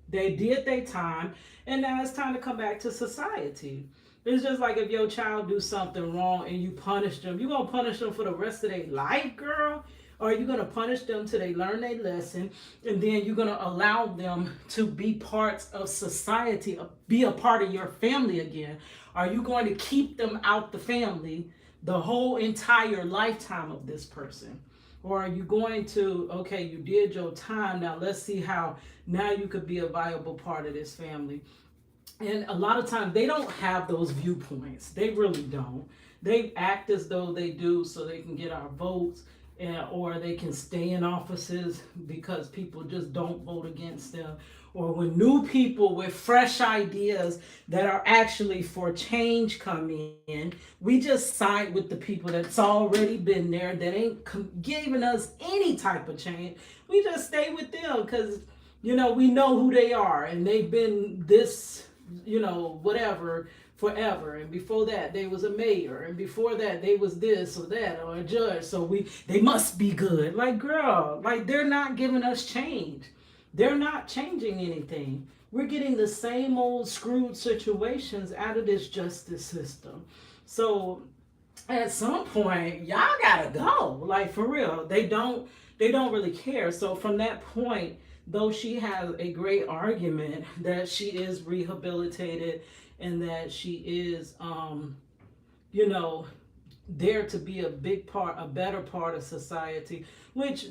They did their time, and now it's time to come back to society. It's just like if your child do something wrong and you punish them, you gonna punish them for the rest of their life, girl? Or are you going to punish them till they learn their lesson, and then you're going to allow them to be parts of society, be a part of your family again? Are you going to keep them out the family the whole entire lifetime of this person? Or are you going to, okay, you did your time, now let's see how now you could be a viable part of this family? And a lot of times they don't have those viewpoints. They really don't. They act as though they do so they can get our votes. Or they can stay in offices because people just don't vote against them. Or when new people with fresh ideas that are actually for change come in, we just side with the people that's already been there, that ain't giving us any type of change. We just stay with them because, you know, we know who they are and they've been this, you know, whatever, forever. And before that they was a mayor, and before that they was this or that or a judge, so they must be good. Like, girl, like, they're not giving us change. They're not changing anything. We're getting the same old screwed situations out of this justice system. So at some point y'all gotta go, like, for real. They don't really care. So from that point, though she has a great argument that she is rehabilitated and that she is, you know, there to be a big part, a better part of society, which,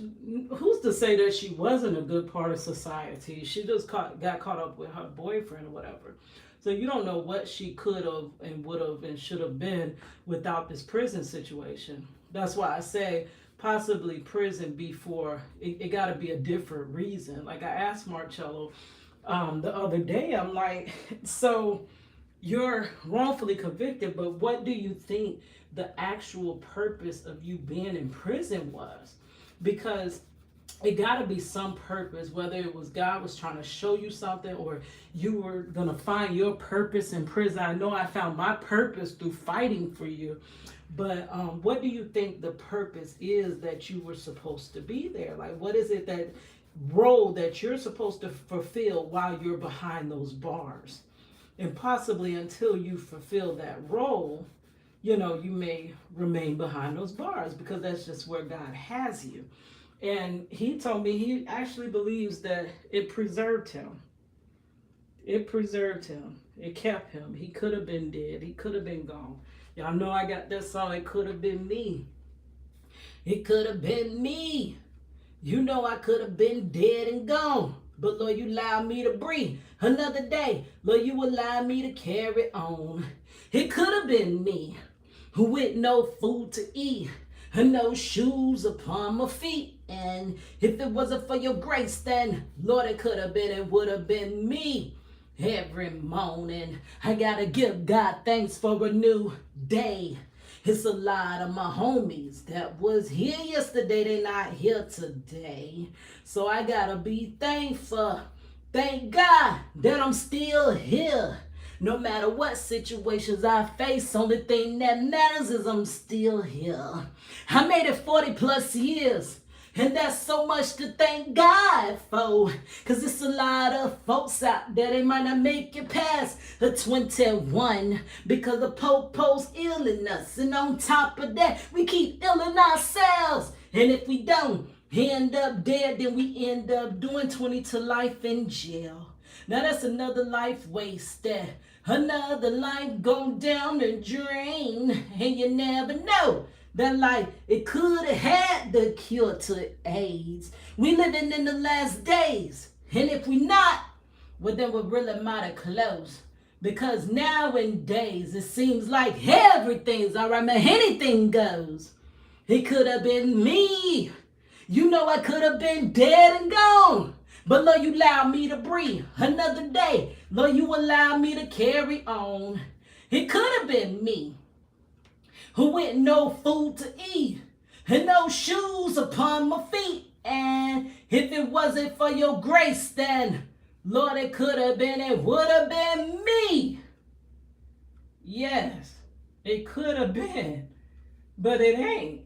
who's to say that she wasn't a good part of society? She just got caught up with her boyfriend or whatever. So you don't know what she could have and would have and should have been without this prison situation. That's why I say possibly prison before, it got to be a different reason. Like, I asked Marcello the other day, I'm like, so you're wrongfully convicted, but what do you think the actual purpose of you being in prison was? Because it got to be some purpose, whether it was God was trying to show you something, or you were going to find your purpose in prison. I know I found my purpose through fighting for you, but what do you think the purpose is that you were supposed to be there? Like, what is it, that role that you're supposed to fulfill while you're behind those bars? And possibly until you fulfill that role, you know, you may remain behind those bars because that's just where God has you. And he told me he actually believes that it preserved him. It preserved him. It kept him. He could have been dead. He could have been gone. Y'all know I got that song, It Could Have Been Me. It could have been me. You know I could have been dead and gone. But Lord, you allowed me to breathe another day. Lord, you allowed me to carry on. It could have been me with no food to eat and no shoes upon my feet. And if it wasn't for your grace, then Lord, it could have been, it would have been me. Every morning, I gotta give God thanks for a new day. It's a lot of my homies that was here yesterday, they not here today. So I gotta be thankful. Thank God that I'm still here. No matter what situations I face, only thing that matters is I'm still here. I made it 40 plus years. And that's so much to thank God for. Cause it's a lot of folks out there, they might not make it past the 21. Because the popo's illing us. And on top of that, we keep illing ourselves. And if we don't end up dead, then we end up doing 20 to life in jail. Now that's another life wasted. Another life gone down the drain. And you never know. That life, it could have had the cure to AIDS. We living in the last days. And if we not, well then we're really mighty close. Because nowadays, it seems like everything's alright, man. Anything goes. It could have been me. You know I could have been dead and gone. But Lord, you allowed me to breathe another day. Lord, you allowed me to carry on. It could have been me. Who with no food to eat and no shoes upon my feet. And if it wasn't for your grace, then Lord, it could have been, it would have been me. Yes, it could have been, but it ain't.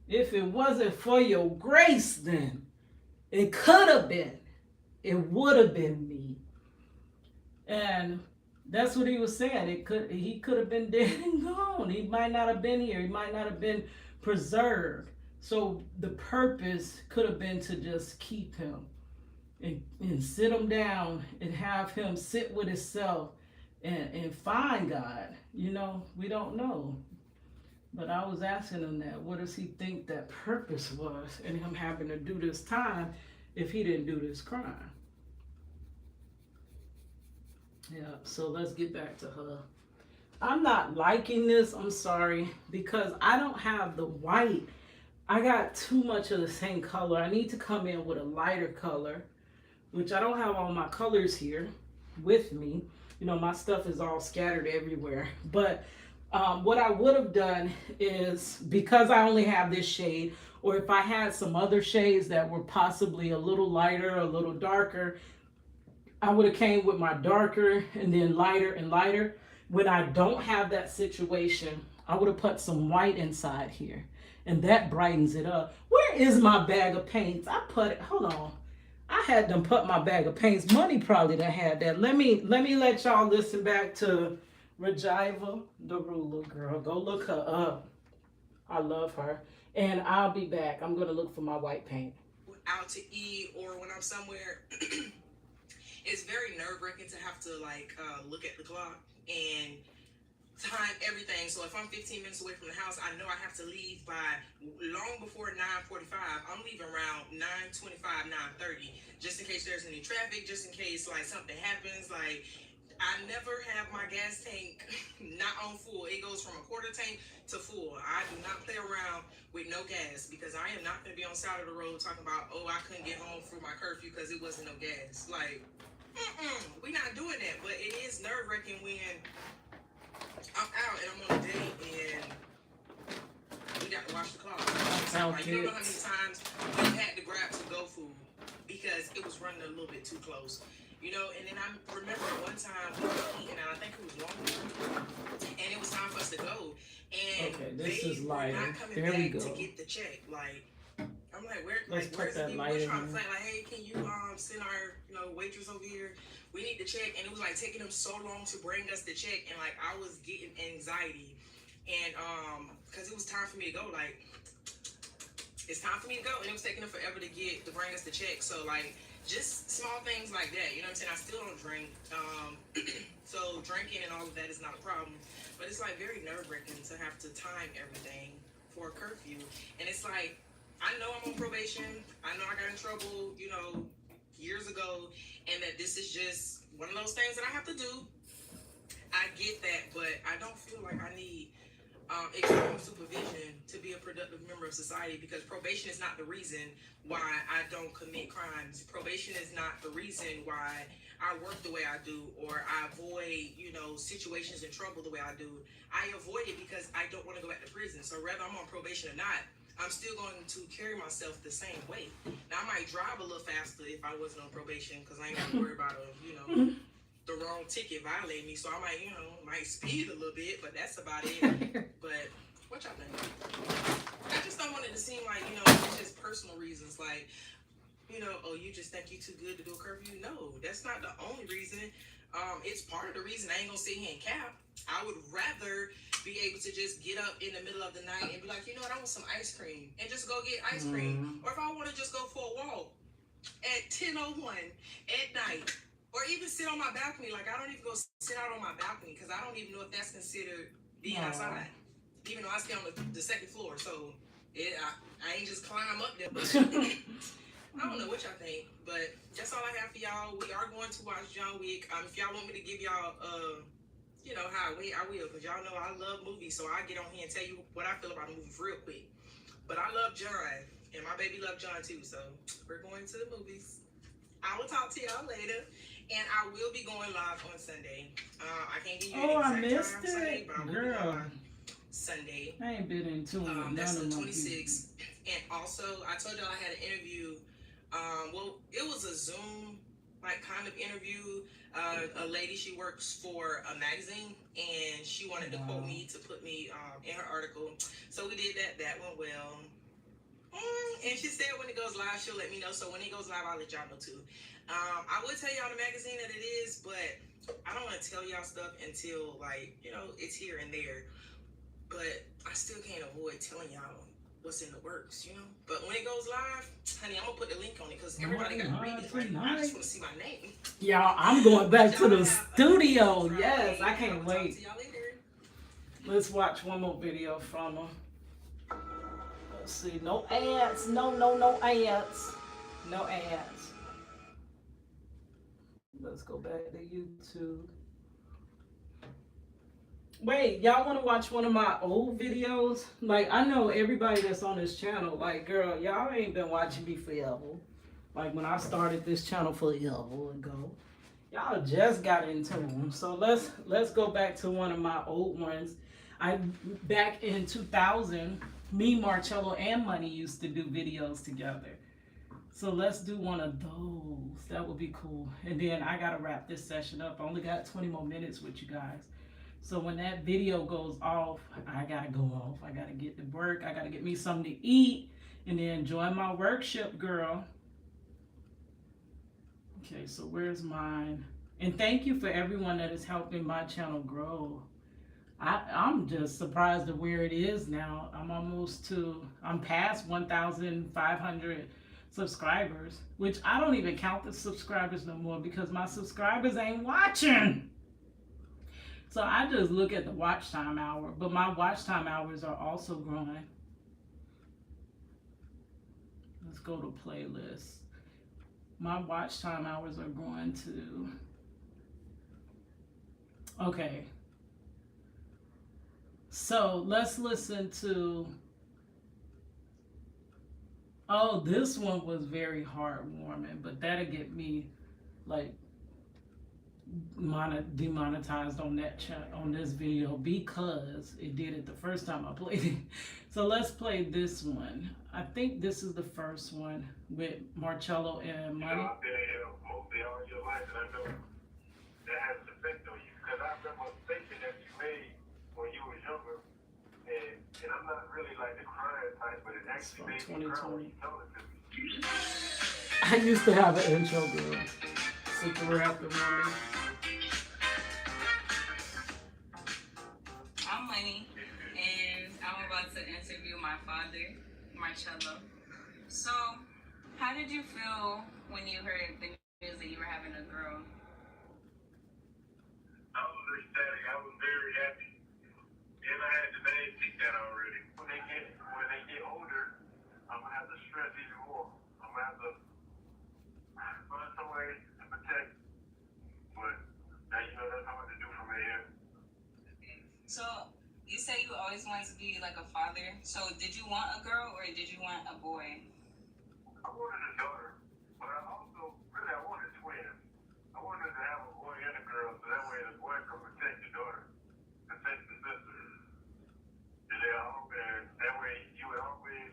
If it wasn't for your grace, then it could have been, it would have been me. And that's what he was saying. He could have been dead and gone. He might not have been here. He might not have been preserved. So the purpose could have been to just keep him and sit him down and have him sit with himself and find God. You know, we don't know. But I was asking him that. What does he think that purpose was in him having to do this time if he didn't do this crime? Yeah, so let's get back to her. I'm not liking this, I'm sorry, because I don't have the white. I got too much of the same color. I need to come in with a lighter color, which I don't have all my colors here with me. You know, my stuff is all scattered everywhere. But what I would have done is, because I only have this shade, or if I had some other shades that were possibly a little lighter, a little darker, I would have came with my darker and then lighter and lighter. When I don't have that situation, I would have put some white inside here. And that brightens it up. Where is my bag of paints? I put it, hold on. I had them put my bag of paints. Money probably done had that. Let me let y'all listen back to Rajiva Darula, girl. Go look her up. I love her. And I'll be back. I'm gonna look for my white paint. Out to eat or when I'm somewhere. It's very nerve-wracking to have to look at the clock and time everything. So if I'm 15 minutes away from the house, I know I have to leave by long before 9:45. I'm leaving around 9:25, 9:30, just in case there's any traffic, just in case something happens. I never have my gas tank not on full. It goes from a quarter tank to full. I do not play around with no gas because I am not going to be on the side of the road talking about, oh, I couldn't get home through my curfew because it wasn't no gas. We're not doing that. But it is nerve-wracking when I'm out and I'm on a date and we got to watch the clock. You don't know how many times we've had to grab to-go food because it was running a little bit too close. You know, and then I remember one time we were eating, and I think it was longer, and it was time for us to go. And this is lighter. Not coming there we back go. To get the check. I'm like, Let's put that light in. Hey, can you send our waitress over here? We need the check. And it was taking them so long to bring us the check, and I was getting anxiety And because it was time for me to go, like, it's time for me to go, and it was taking them forever to bring us the check. So like, just small things like that, you know what I'm saying? I still don't drink, so drinking and all of that is not a problem, but it's like very nerve-wracking to have to time everything for a curfew. And it's like, I know I'm on probation, I know I got in trouble, you know, years ago, and that this is just one of those things that I have to do. I get that, but I don't feel like I need extreme supervision to be a productive member of society, because probation is not the reason why I don't commit crimes. Probation is not the reason why I work the way I do, or I avoid, you know, situations and trouble the way I do. I avoid it because I don't want to go back to prison. So whether I'm on probation or not, I'm still going to carry myself the same way. Now, I might drive a little faster if I wasn't on probation, because I ain't got to worry about the wrong ticket violating me. So I might, might speed a little bit, but that's about it. But what y'all think? I just don't want it to seem like, it's just personal reasons. Like, oh, you just think you too good to do a curfew? No, that's not the only reason. It's part of the reason. I ain't gonna sit here and cap. I would rather be able to just get up in the middle of the night and be like, you know what, I want some ice cream, and just go get ice cream. Or if I want to just go for a walk at 10:01 at night, or even sit on my balcony. Like, I don't even go sit out on my balcony, because I don't even know if that's considered being outside, even though I stay on the second floor. So I ain't just climb up there. But I don't know what y'all think, but that's all I have for y'all. We are going to watch John Wick. If y'all want me to give y'all, how I will, because y'all know I love movies, so I'll get on here and tell you what I feel about the movie real quick. But I love John, and my baby love John too, so we're going to the movies. I will talk to y'all later, and I will be going live on Sunday. I can't give you an exact time Sunday, but I will be going live Sunday. I ain't been into it. That's the 26th. And also, I told y'all I had an interview. It was a Zoom kind of interview. A lady, she works for a magazine, and she wanted to quote me to put me in her article. So we did that. That went well. And she said when it goes live, she'll let me know. So when it goes live, I'll let y'all know too. I would tell y'all the magazine that it is, but I don't want to tell y'all stuff until it's here and there. But I still can't avoid telling y'all what's in the works, But when it goes live, honey, I'm gonna put the link on it, because everybody got to read it. Right? I just want to see my name. Y'all, I'm going back to the studio. Yes, I can't wait. See y'all later. Let's watch one more video from her. Let's see. No ads. No ads. No ads. Let's go back to YouTube. Wait, y'all want to watch one of my old videos? Like, I know everybody that's on this channel, like, girl, y'all ain't been watching me forever. Like, when I started this channel forever ago, y'all just got into them. So let's go back to one of my old ones. Back in 2000, me, Marcello, and Money used to do videos together. So let's do one of those. That would be cool. And then I gotta wrap this session up. I only got 20 more minutes with you guys. So when that video goes off, I gotta go off. I gotta get to work. I gotta get me something to eat, and then join my workshop, girl. Okay, so where's mine? And thank you for everyone that is helping my channel grow. I'm just surprised at where it is now. I'm past 1,500 subscribers, which I don't even count the subscribers no more, because my subscribers ain't watching. So I just look at the watch time hour, but my watch time hours are also growing. Let's go to playlist. My watch time hours are growing too. Okay. So let's listen to, this one was very heartwarming, but that'll get me demonetized on this video, because it did it the first time I played it. So let's play this one. I think this is the first one with Marcello and Money. I've been here mostly all your life, and I know that has an effect on you, because I remember a statement that you made when you were younger, and I'm not really like the crying type, but it actually made me cry when you told it to me. I used to have an intro, girl. Super Rapper Money. I'm Money, I'm about to interview my father, Marcello. So, how did you feel when you heard the news that you were having a girl? I was ecstatic. I was very happy. And I had the name picked out already. When they get older, I'm gonna have to stress even more. I'm gonna have to find some way to protect. But now you know that's hard to do from here. Okay. So, you say you always wanted to be like a father. So, did you want a girl or did you want a boy? I wanted a daughter, but I also really I wanted twins. I wanted to have a boy and a girl, so that way the boy could protect the daughter, protect the sister. And that way you would always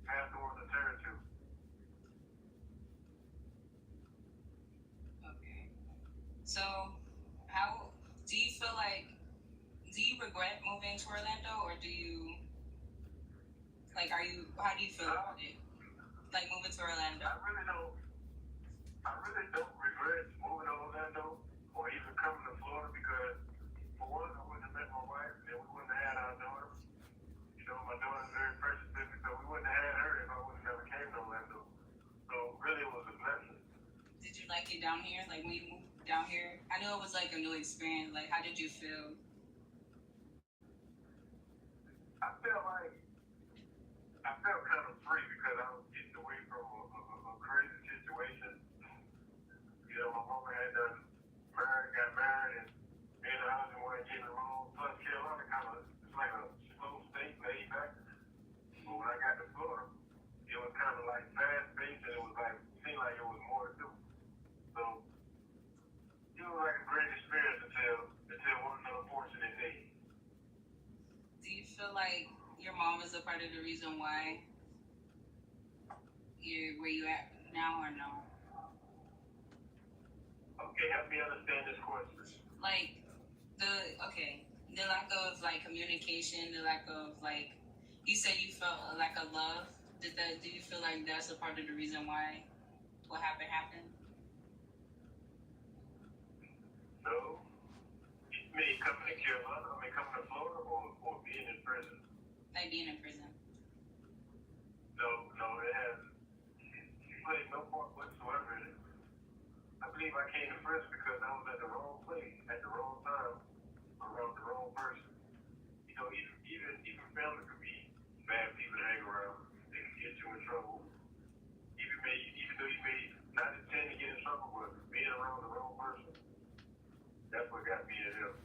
have someone to turn to. Okay. So, how do you feel like? Do you regret moving to Orlando, or do you like? How do you feel about it? Like moving to Orlando? I really don't regret moving to Orlando or even coming to Florida because for one, I wouldn't have met my wife and we wouldn't have had our daughter. You know, my daughter's very precious to me, so we wouldn't have had her if I would have never came to Orlando. So really it was a blessing. Did you like it down here? Like when you moved down here? I know it was like a new experience. Like how did you feel? I felt kind of free because I was getting away from a crazy situation. You know, my mama had got married, and me and her husband weren't getting along. Plus, Carolina it's like a slow state, laid back. But when I got to Florida, it was kind of like fast paced, and seemed like it was more to do. So, it was like a great experience until one unfortunate day. Do you feel like your mom is a part of the reason why you're where you at now, or no? Okay, help me understand this question. Like the lack of like communication, the lack of like you said you felt a lack of love. Do you feel like that's a part of the reason why what happened? No. You mean coming to Carolina? I mean coming to Florida or being in prison? Like being in prison. No, it hasn't. She played no part whatsoever in it. I believe I came to prison because I was at the wrong place, at the wrong time, around the wrong person. You know, even family could be bad people to hang around. They can get you in trouble. Even though you may not intend to get in trouble, but being around the wrong person, that's what got me in him.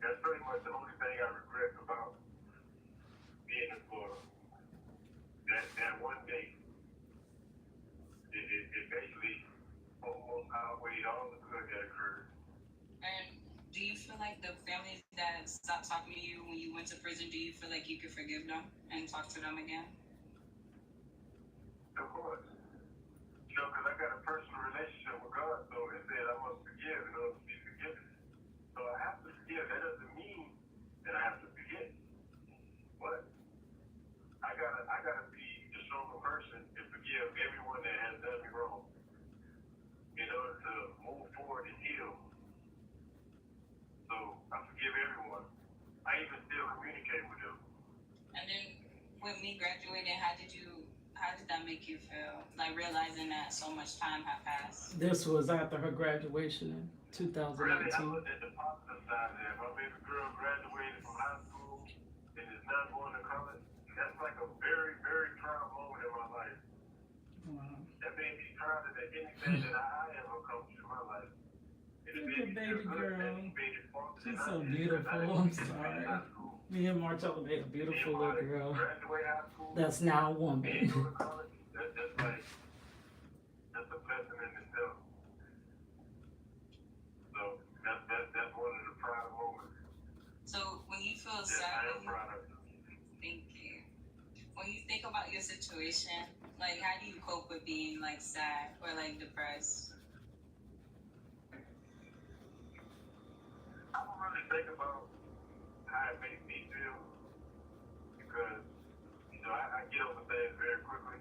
That's pretty much the only thing I regret about being in Florida. That one day, it basically almost outweighed all the good that occurred. And do you feel like the families that stopped talking to you when you went to prison, do you feel like you could forgive them and talk to them again? Of course. You know, because I got a personal relationship with God, so it said I must forgive in order to be forgiven. So I have to forgive. That doesn't mean that I have to forget. But I gotta be the stronger person and forgive everyone that has done me wrong in order to move forward and heal. So I forgive everyone. I even still communicate with them. And then with me graduating, how did that make you feel? Like realizing that so much time had passed. This was after her graduation in Really, I 2019. looked at the positive side there. My baby girl graduated from high school and is now going to college. That's like a very, very proud moment in my life. Wow. That made me prouder than anything that I ever accomplished in my life. And it Look made at me baby feel good that girl. she made it farther She's than I so did, beautiful. because I didn't I'm get to finish sorry. high school. Me and Marcella made a beautiful little girl. Graduate high school. That's now a And woman. go to college. That's a blessing in itself. So that's one of the proud moments. So when you feel That sad, I am proud of. thank you. When you think about your situation, like how do you cope with being like sad or like depressed? I don't really think about how it makes me feel because, you know, I get over things very quickly.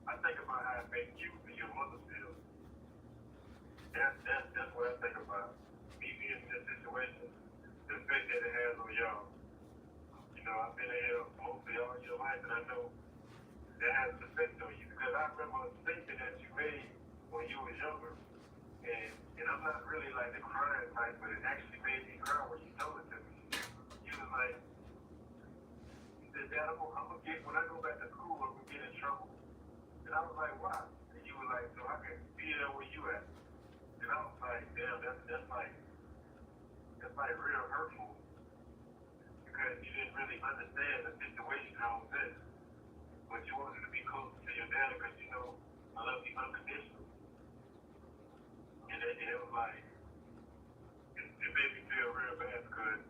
I think about how it makes you and your mother feel. That's what I think about. Me being in this situation, the effect that it has on y'all. You know, life, and I know that has an effect on you. Because I remember a statement that you made when you was younger, and I'm not really like the crying type, but it actually made me cry when you told it to me. You was like, you said, Dad, I'm gonna get, when I go back to school, I'm gonna get in trouble. And I was like, why? And you were like, so I can be there where you at. And I was like, damn, that's like real hurtful. Because you didn't really understand the situation I was in. But you wanted to be close to your daddy because you know I love you unconditionally. And it was like, it made me feel real bad because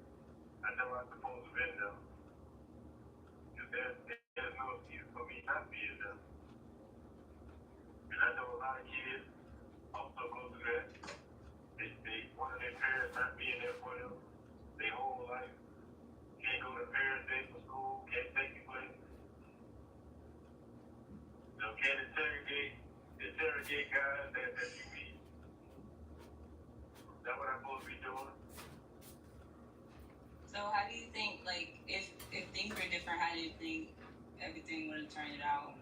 I know I'm supposed to have been there. Because there's no excuse for me not being there. And I know a lot of kids also go through that. They one of their parents not being there for them their whole life. Can't go to parents' day for school, can't take you places. You know, can't interrogate guys that you meet. That's what I'm supposed to be doing. So how do you think, like, if things were different, how do you think everything would have turned out?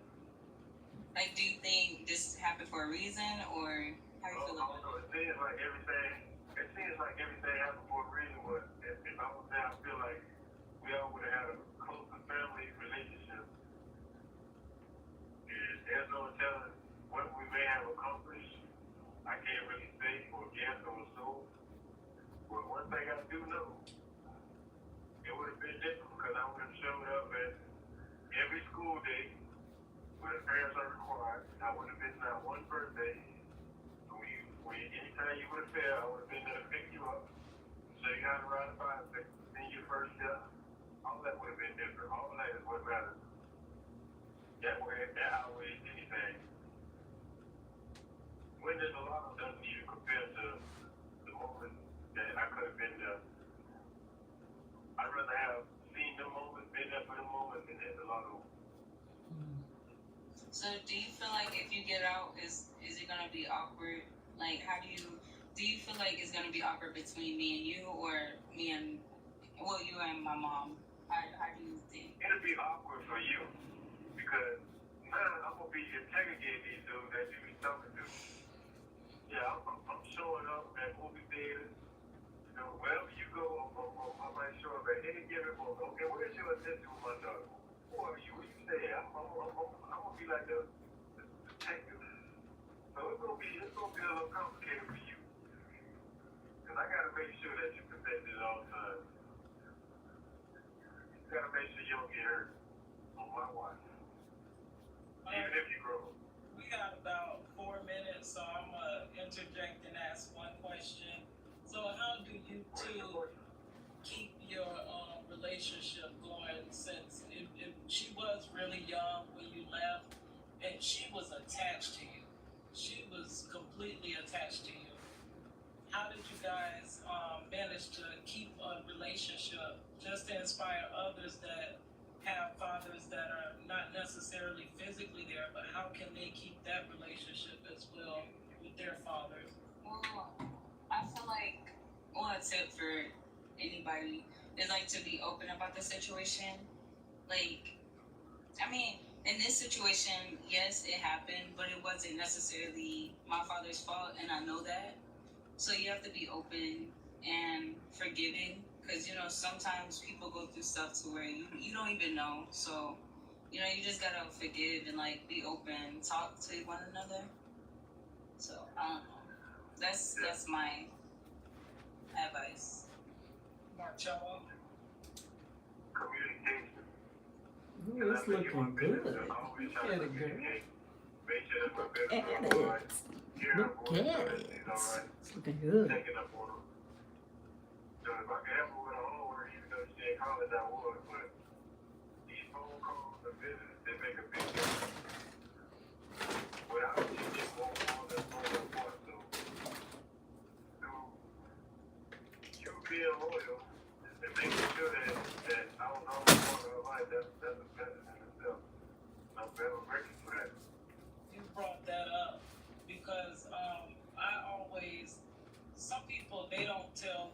Like, do you think this happened for a reason, or how do you feel about it? It seems like everything happened for a reason, but if I was there, I feel like we all would have had a closer family relationship. And there's no telling what we may have accomplished. I can't really say or guess or assume. But one thing I do know, it would have been different because I would have showed up at every school day where the parents are required. I would have been at one birthday. Anytime you would have failed, I would have been there to pick you up. So you got to ride a bicycle in your first year. All that would have been different. All that is what matters. That outweighs anything. When there's a lot of doesn't even compare to the moment that I could have been there. I'd rather have seen the moment, been there for the moment, than there's a lot of. So do you feel like if you get out, is it gonna be awkward? Like, do you feel like it's gonna be awkward between me and you, or you and my mom? How do you think? It'll be awkward for you because now I'm gonna be interrogating these dudes that you be talking to. Yeah, I'm showing up at movie theaters. You know, wherever you go, I might show up at any given moment. Okay, where's your attention with my daughter? Who are you? What you say? I'm gonna be like the detective. So it's gonna be a little complicated for you. Cause I gotta make sure that you're protected at all times. You gotta make sure you don't get hurt on my watch. Even if you grow. We got about 4 minutes, so I'm gonna interject and ask one question. So how do you two keep your relationship going, since if she was really young when you left and she was attached to you? She was completely attached to you. How did you guys manage to keep a relationship, just to inspire others that have fathers that are not necessarily physically there, but how can they keep that relationship as well with their fathers? Well, I feel like one tip for anybody is like to be open about the situation. Like, I mean, in this situation, yes, it happened, but it wasn't necessarily my father's fault, and I know that. So you have to be open and forgiving, because, you know, sometimes people go through stuff to where you don't even know. So, you know, you just gotta forgive and, like, be open, talk to one another. So, I don't know. That's my advice. Marcello? Communication. Ooh, it's looking good. Look at it, girl. Look at it. Look at it. It's looking good. Taking up on them. So if I could help her with her homework, even though she ain't college, I would. But these phone calls and visits, they make a big difference. Without it, you get more than one. So, you being loyal and making sure that I don't know part of her life, that's a blessing in itself. I'm very grateful for that. You brought that up because some people, they don't tell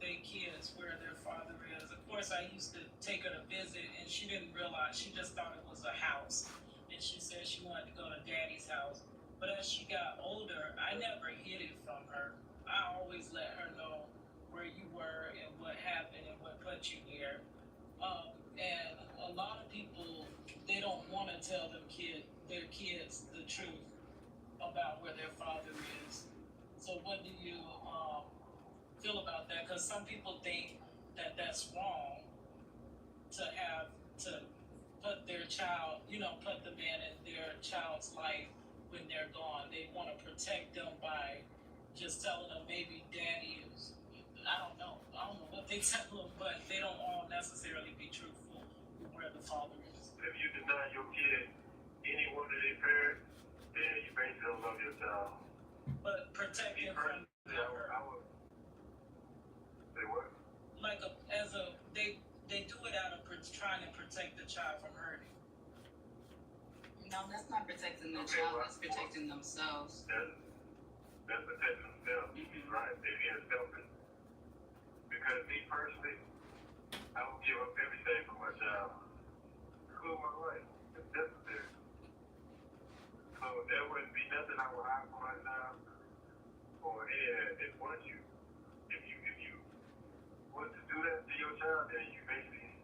their kids where their father is. Of course, first I used to take her to visit, and she didn't realize, she just thought it was a house. And she said she wanted to go to Daddy's house. But as she got older, I never hid it from her. I always let her know where you were and what happened and what put you there. And a lot of people, they don't want to tell their kids the truth about where their father is. So what do you feel about that? Because some people think that that's wrong to have to put their child, put the man in their child's life when they're gone. They want to protect them by just telling them maybe daddy is, I don't know what they tell them, but they don't all necessarily be truthful with where the father is. If you deny your kid any one of their parents, then you basically don't love your child. But protect them from I would say what? They do it out of trying to protect the child from hurting. No, that's not protecting the child. That's protecting themselves. That's protecting themselves, right? They're being selfish. Because me personally, I would give up everything for my child, including my life, if necessary. So there wouldn't be nothing I would hide from my child, or any of that. If once you want to do that to your child, then you basically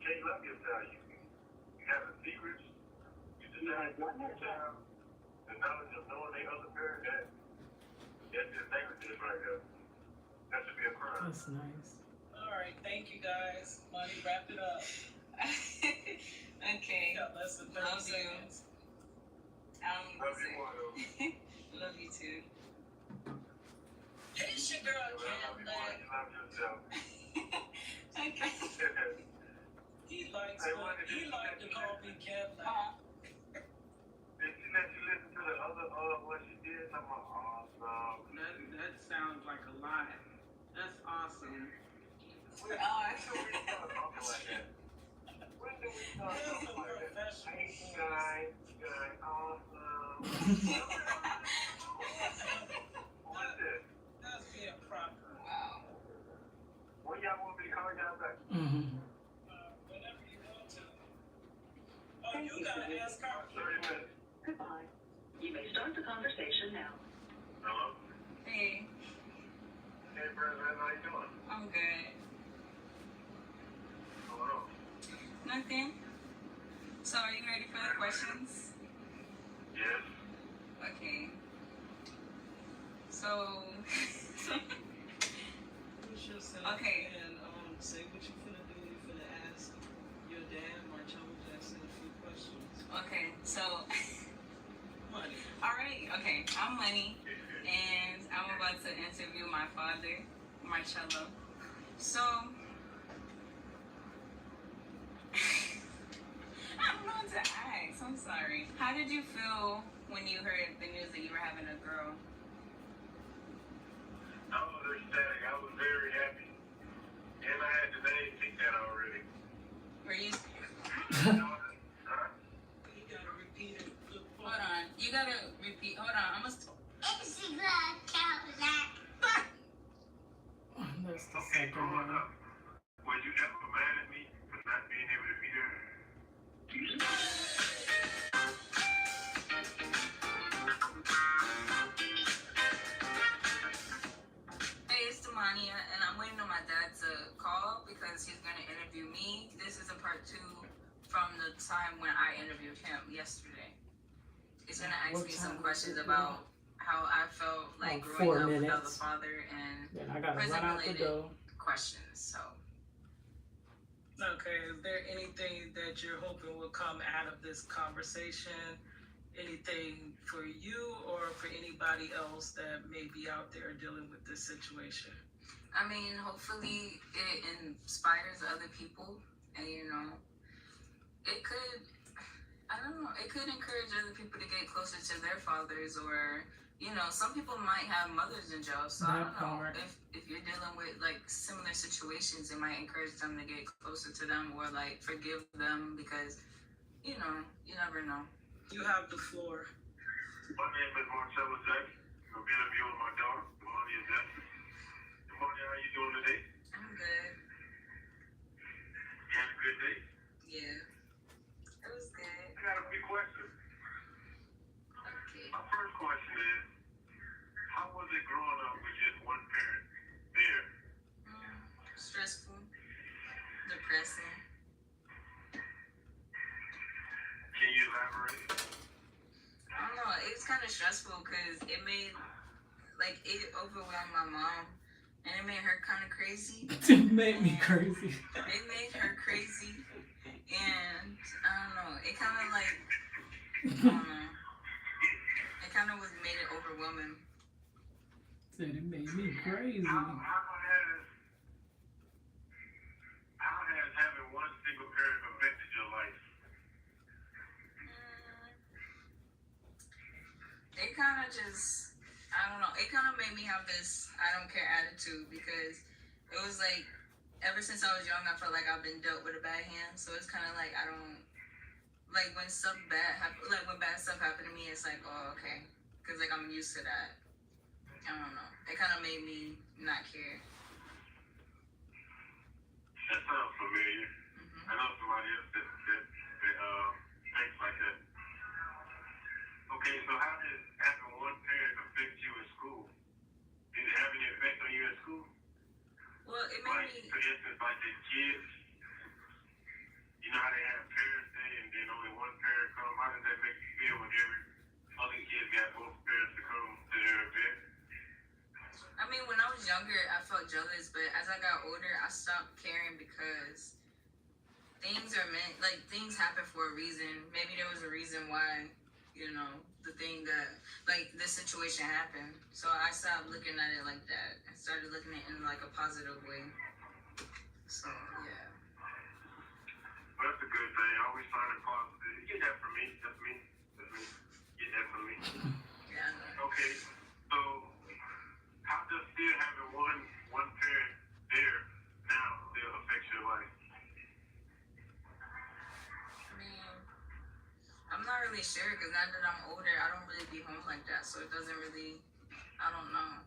can't love your child. You have secrets. You deny your child the knowledge of knowing their other parent. That's just negligence right there. That should be a crime. That's nice. All right, thank you guys. Money, wrap it up. Okay. Got less than 30 Love you. seconds. Love you more, though. Love you too. Hey, it's your girl, I love you more. Cat. You love yourself. Okay. He likes to call me Cat. Did she let you listen to the other what she did? I'm like, awesome. That sounds like a lot. That's awesome. When do we start talking like that? When do we start talking like that? Hey, guys, awesome. What's this? That's being proper. Wow. When y'all want me to call y'all back? Whenever you want to. Oh, you gotta ask her. 30 minutes. Goodbye. You may start the conversation now. Hello? Hey, Hey, President, how you doing? I'm good. What's going on? Nothing. So are you ready for the questions? Yes. Okay. So Push yourself Okay. and say what you finna do. You finna ask your dad, Marcello Jackson, a few questions. okay, so Money. alright, okay. I'm Money and I'm about to interview my father, Marcello. So I don't know what to ask. I'm sorry. How did you feel when you heard the news that you were having a girl? I was ecstatic. I was very happy. And I had the name picked out already. Were you Huh? You gotta repeat it. Good hold on. You gotta repeat. Hold on. It's the Cadillac. That's the Okay, second growing one. up, were you ever mad at me for not being able to be there? Hey, it's Tamania, and I'm waiting on my dad to call because he's gonna interview me. This is a part 2 from the time when I interviewed him yesterday. He's gonna ask What me time some is questions it? about how I felt like Like growing 4 up without a minutes. father and Then I gotta prison run out the related door. questions. So Okay, is there anything that you're hoping will come out of this conversation? Anything for you or for anybody else that may be out there dealing with this situation? I mean, hopefully it inspires other people, and it could. I don't know. It could encourage other people to get closer to their fathers, or some people might have mothers in jail. So I That don't know part. if you're dealing with like similar situations, it might encourage them to get closer to them or like forgive them because you never know. You have the floor. My name is Marcello Jackson. I'm interviewing my daughter, Tamania Jackson. Tamania, how you doing today? I'm good. stressful, depressing. Can you elaborate? I don't know. It was kind of stressful because it made, like, it overwhelmed my mom, and it made her kind of crazy. It made me crazy. It made her crazy, and I don't know. It kind of like, I don't know. It kind of made it overwhelming. Said it made me crazy. How has having one single parent affected your life? It kind of just, I don't know. It kind of made me have this I don't care attitude because it was like, ever since I was young, I felt like I've been dealt with a bad hand. So it's kind of like, I don't, like when stuff bad happen, like when bad stuff happened to me, it's like, oh, okay. Because like I'm used to that. I don't know. It kind of made me not care. That sounds familiar. I know somebody else that thinks like that. Okay, so how did having one parent affect you in school? Did it have any effect on you in school? Well, it Like, made me. for instance, like the kids, you know how they have Parents Day and then only one parent come? How does that make you feel when every other kids got both parents to come to their event? I mean, when I was younger, I felt jealous, but as I got older, I stopped caring because things are meant, like, things happen for a reason. Maybe there was a reason why, you know, the thing that, like, this situation happened. So I stopped looking at it like that and started looking at it in, like, a positive way. So, yeah. Well, that's a good thing. I always find it positive. You get that from me. That's me. That's me. Get that from me. Yeah, I know. Okay, so how does still having one parent there now still affect your life? I mean, I'm not really sure because now that I'm older, I don't really be home like that. So it doesn't really, I don't know.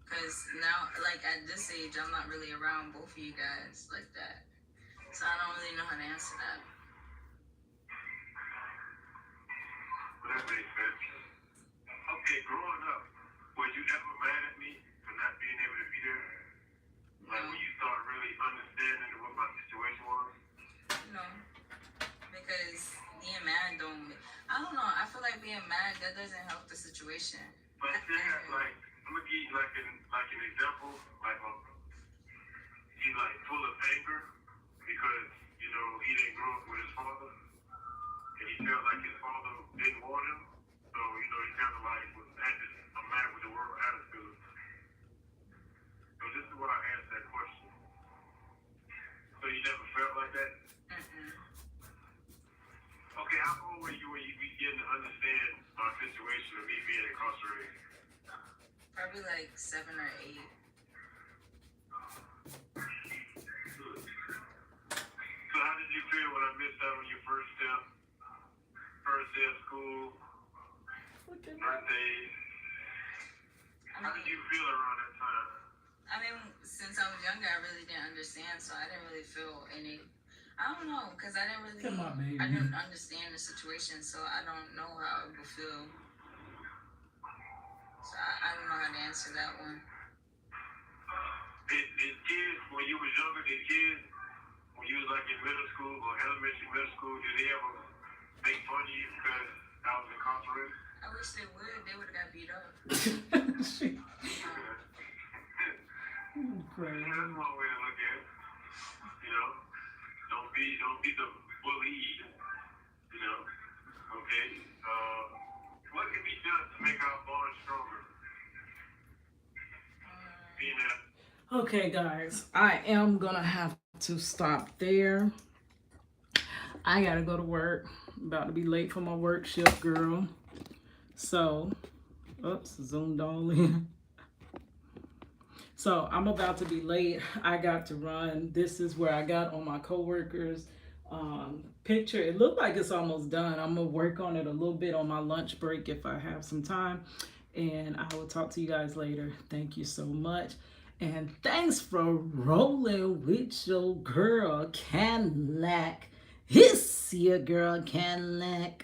Because now, like at this age, I'm not really around both of you guys like that. So I don't really know how to answer that. Well, that makes sense. Okay, growing up, were you ever mad at me for not being able to be there? Like when you started really understanding what my situation was? No. Because being mad I don't know, I feel like being mad, that doesn't help the situation. But still, like, I'm gonna give you like an example. Like, he's like full of anger because you know he didn't grow up with his father, and he felt like his father didn't want him. So you know he kind of like was at this a man with the world attitude. So this is why I asked that question. So you never felt like that? Mm-mm. Okay, how old were you when you began to understand my situation of me being incarcerated? Probably like 7 or 8. So how did you feel when I missed out on your first day of school, birthdays? How did you feel around that time? I mean, since I was younger, I really didn't understand, so I didn't really feel any. I don't know, because I didn't really. Come on, baby. I didn't understand the situation, so I don't know how it would feel. So I don't know how to answer that one. Did kids, when you was younger, when you was like in middle school or elementary, middle school, did they ever make fun of you because I was incarcerated? I wish they would. They would have got beat up. Crazy. That's one way to look at it. You know, don't be the bully. You know, okay. What can be done to make our bond stronger? Okay, guys, I am gonna have to stop there. I gotta go to work. About to be late for my work shift, girl. So, oops, zoomed all in. So I'm about to be late. I got to run. This is where I got on my coworkers' picture. It looked like it's almost done. I'm gonna work on it a little bit on my lunch break if I have some time. And I will talk to you guys later. Thank you so much. And thanks for rolling with your girl, Cadillac. It's your girl, Cadillac.